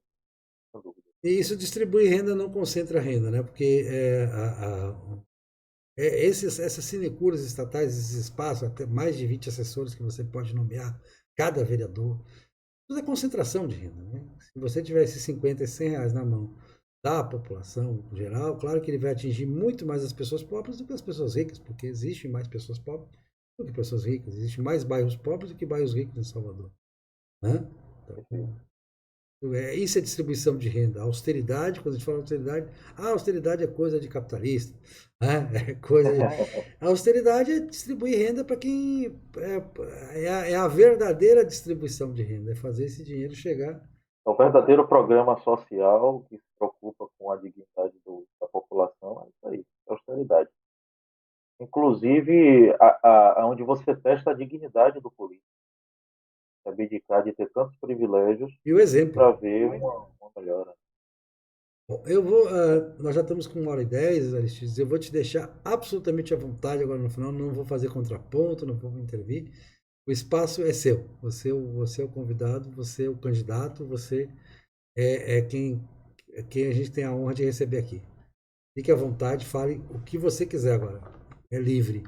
sem dúvida. E isso distribui renda, não concentra renda, né? Porque essas sinecúrias estatais, esses espaços, até mais de 20 assessores que você pode nomear, cada vereador, Tudo é concentração de renda, né? Se você tivesse 50 e 100 reais na mão da população geral, claro que ele vai atingir muito mais as pessoas pobres do que as pessoas ricas, porque existem mais pessoas pobres do que pessoas ricas. Existem mais bairros pobres do que bairros ricos em Salvador, né? Perfeito. Então, isso é distribuição de renda. A austeridade, quando a gente fala austeridade, a austeridade é coisa de capitalista. Né? É coisa de... A austeridade é distribuir renda para quem. É a verdadeira distribuição de renda, é fazer esse dinheiro chegar. É o verdadeiro programa social que se preocupa com a dignidade da população, é isso aí, é austeridade. Inclusive, onde você testa a dignidade do político, é abdicar de ter tantos privilégios E o exemplo. para ver uma melhora. Bom, nós já estamos com 1h10, Aristides. Eu vou te deixar absolutamente à vontade agora no final. Não vou fazer contraponto, não vou intervir. O espaço é seu. Você é o convidado, você é o candidato, você é quem a gente tem a honra de receber aqui. Fique à vontade, fale o que você quiser agora. É livre.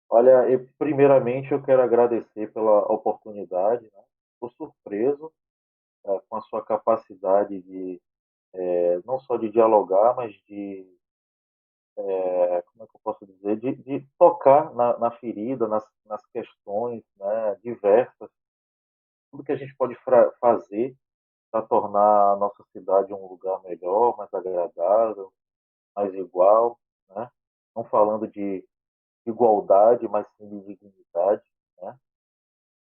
Olha, primeiramente eu quero agradecer pela oportunidade, né? Estou surpreso com a sua capacidade de não só de dialogar, mas de como é que eu posso dizer, de tocar na ferida, nas questões, né, diversas, tudo que a gente pode fazer para tornar a nossa cidade um lugar melhor, mais agradável, mais igual, né? Não falando de igualdade, mas sim de dignidade, né?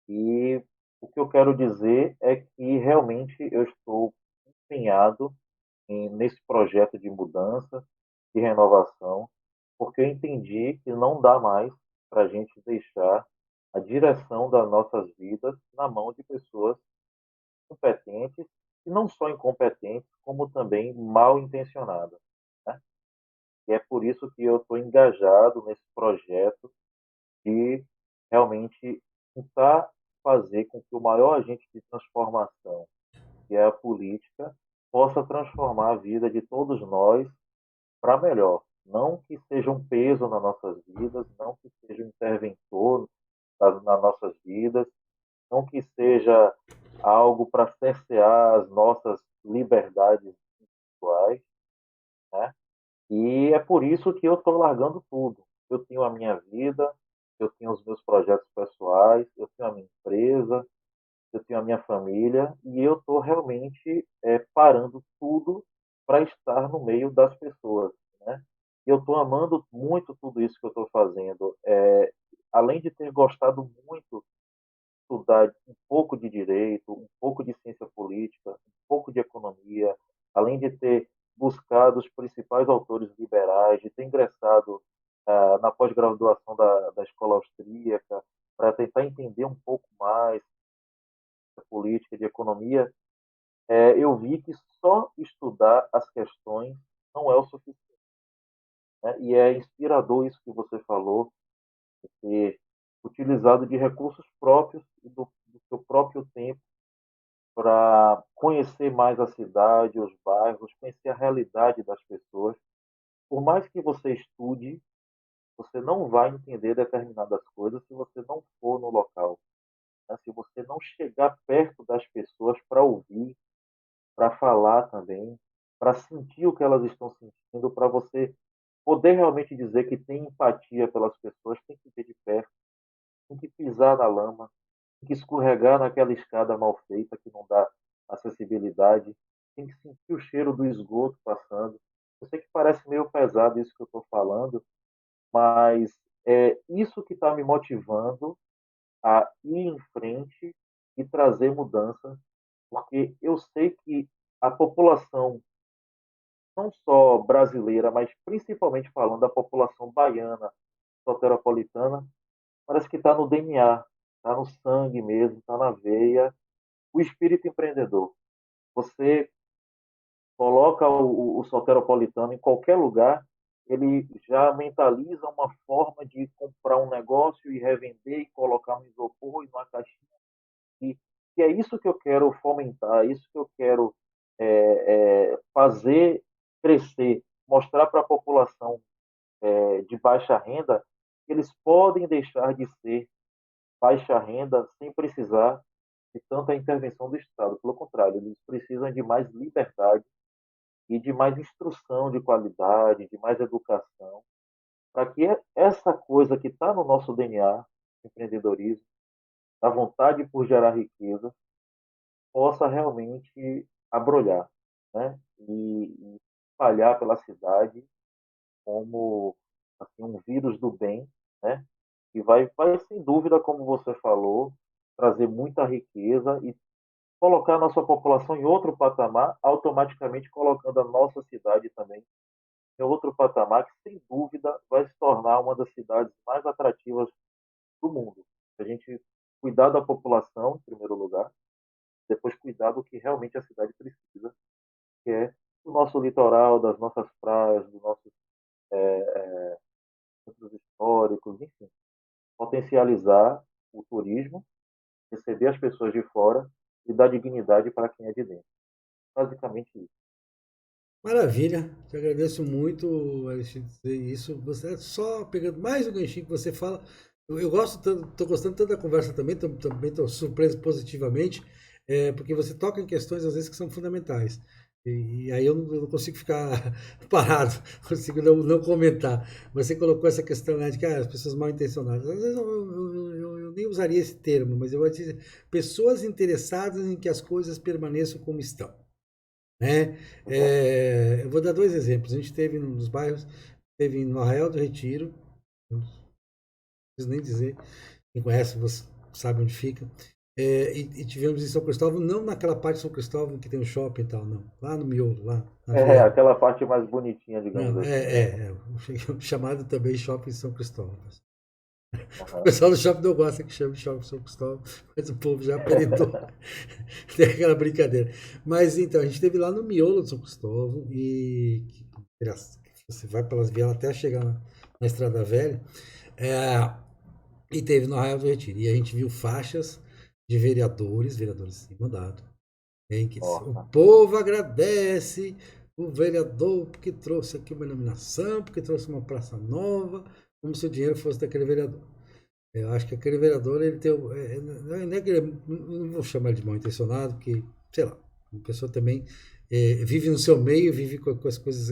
E o que eu quero dizer é que realmente eu estou empenhado nesse projeto de mudança, de renovação, porque eu entendi que não dá mais para a gente deixar a direção das nossas vidas na mão de pessoas competentes, e não só incompetentes, como também mal intencionadas, né? E é por isso que eu estou engajado nesse projeto de realmente tentar fazer com que o maior agente de transformação, que é a política, possa transformar a vida de todos nós para melhor. Não que seja um peso nas nossas vidas, não que seja um interventor nas nossas vidas, não que seja algo para cercear as nossas liberdades individuais, né? E é por isso que eu estou largando tudo. Eu tenho a minha vida, eu tenho os meus projetos pessoais, eu tenho a minha empresa, eu tenho a minha família e eu estou realmente parando tudo para estar no meio das pessoas, né? E eu estou amando muito tudo isso que eu estou fazendo. Além de ter gostado muito de estudar um pouco de direito, um pouco de ciência política, um pouco de economia, além de ter buscado os principais autores liberais, de ter ingressado na pós-graduação da escola austríaca para tentar entender um pouco mais política, de economia, eu vi que só estudar as questões não é o suficiente, né? E é inspirador isso que você falou, de ter utilizado de recursos próprios e do seu próprio tempo para conhecer mais a cidade, os bairros, conhecer a realidade das pessoas. Por mais que você estude, você não vai entender determinadas coisas se você não for no local, né? Se você não chegar perto das pessoas para ouvir, para falar também, para sentir o que elas estão sentindo, para você poder realmente dizer que tem empatia pelas pessoas, tem que ver de perto, tem que pisar na lama, tem que escorregar naquela escada mal feita que não dá acessibilidade, tem que sentir o cheiro do esgoto passando. Eu sei que parece meio pesado isso que eu estou falando, mas é isso que está me motivando a ir em frente e trazer mudança, porque eu sei que a população não só brasileira, mas principalmente falando da população baiana, soteropolitana, parece que está no DNA, está no sangue mesmo, está na veia, o espírito empreendedor. Você coloca o soteropolitano em qualquer lugar, ele já mentaliza uma forma de comprar um negócio e revender e colocar no isopor e numa caixinha. E, e é isso que eu quero fomentar, é isso que eu quero fazer crescer, mostrar para a população de baixa renda que eles podem deixar de ser baixa renda sem precisar de tanta intervenção do Estado. Pelo contrário, eles precisam de mais liberdade e de mais instrução de qualidade, de mais educação, para que essa coisa que está no nosso DNA, empreendedorismo, a vontade por gerar riqueza, possa realmente abrolhar, né? E espalhar pela cidade como assim, um vírus do bem, né? E vai, sem dúvida, como você falou, trazer muita riqueza e colocar a nossa população em outro patamar, automaticamente colocando a nossa cidade também em outro patamar, que sem dúvida vai se tornar uma das cidades mais atrativas do mundo. A gente cuidar da população, em primeiro lugar, depois cuidar do que realmente a cidade precisa, que é do nosso litoral, das nossas praias, dos nossos centros históricos, enfim. Potencializar o turismo, receber as pessoas de fora e dar dignidade para quem é de dentro. Basicamente isso. Maravilha, te agradeço muito, Alexandre, dizer isso. Você só pegando mais um ganchinho que você fala. Eu gosto tanto, estou gostando tanto da conversa também, também estou surpreso positivamente, porque você toca em questões às vezes que são fundamentais. E aí eu não consigo ficar parado, consigo não comentar. Você colocou essa questão, né, de que as pessoas mal intencionadas. Às vezes eu nem usaria esse termo, mas eu vou dizer pessoas interessadas em que as coisas permaneçam como estão, né? Eu vou dar dois exemplos. A gente teve nos bairros, teve no Arraial do Retiro, não preciso nem dizer, quem conhece você sabe onde fica. E tivemos em São Cristóvão, não naquela parte de São Cristóvão que tem o shopping e tal, não. Lá no miolo, lá na Vila. Aquela parte mais bonitinha, digamos Não, assim, né? chamado também Shopping São Cristóvão. O Uhum. pessoal do shopping não gosta que chame Shopping São Cristóvão, mas o povo já apelidou. Tem aquela brincadeira. Mas então, a gente esteve lá no miolo de São Cristóvão e você vai pelas vielas até chegar na Estrada Velha. É, e teve no Arraial do Retiro. E a gente viu faixas de vereadores de mandato, em que diz, o Nossa. povo agradece o vereador porque trouxe aqui uma iluminação, porque trouxe uma praça nova, como se o dinheiro fosse daquele vereador. Eu acho que aquele vereador, ele tem. Não é que ele, não vou chamar ele de mal intencionado, porque, sei lá, uma pessoa também vive no seu meio, vive com as coisas.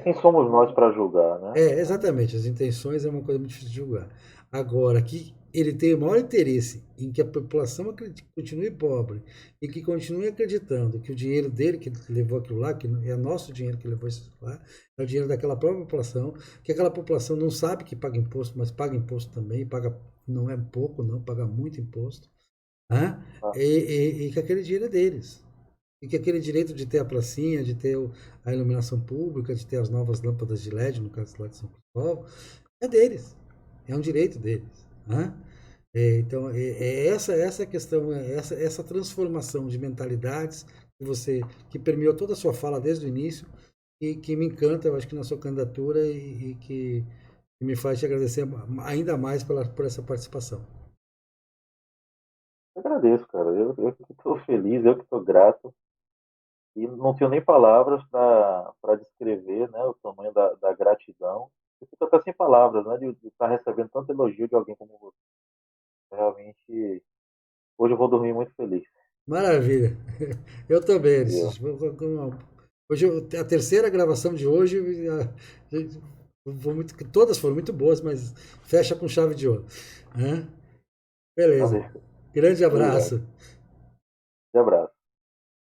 Quem somos nós para julgar, né? Exatamente, as intenções é uma coisa muito difícil de julgar. Agora, que ele tem o maior interesse em que a população continue pobre e que continue acreditando que o dinheiro dele, que levou aquilo lá, que é nosso dinheiro que levou isso lá, é o dinheiro daquela própria população, que aquela população não sabe que paga imposto, mas paga imposto também, paga, não é pouco, não, paga muito imposto, né? Ah, E que aquele dinheiro é deles. E que aquele direito de ter a pracinha, de ter a iluminação pública, de ter as novas lâmpadas de LED, no caso lá de São Cristóvão, é deles. É um direito deles. Né? Então, essa questão, essa transformação de mentalidades que permeou toda a sua fala desde o início e que me encanta, eu acho que na sua candidatura e que me faz te agradecer ainda mais por essa participação. eu agradeço, cara. Eu que estou feliz, eu que estou grato. E não tenho nem palavras para descrever, né, o tamanho da gratidão. Eu fico até sem palavras, né, de estar recebendo tanto elogio de alguém como você. Realmente, hoje eu vou dormir muito feliz. Maravilha. Eu também, Eu, Ulisses. Hoje, a terceira gravação de hoje, todas foram muito boas, mas fecha com chave de ouro. Né? Beleza. valeu. Grande Obrigado. abraço. Um abraço.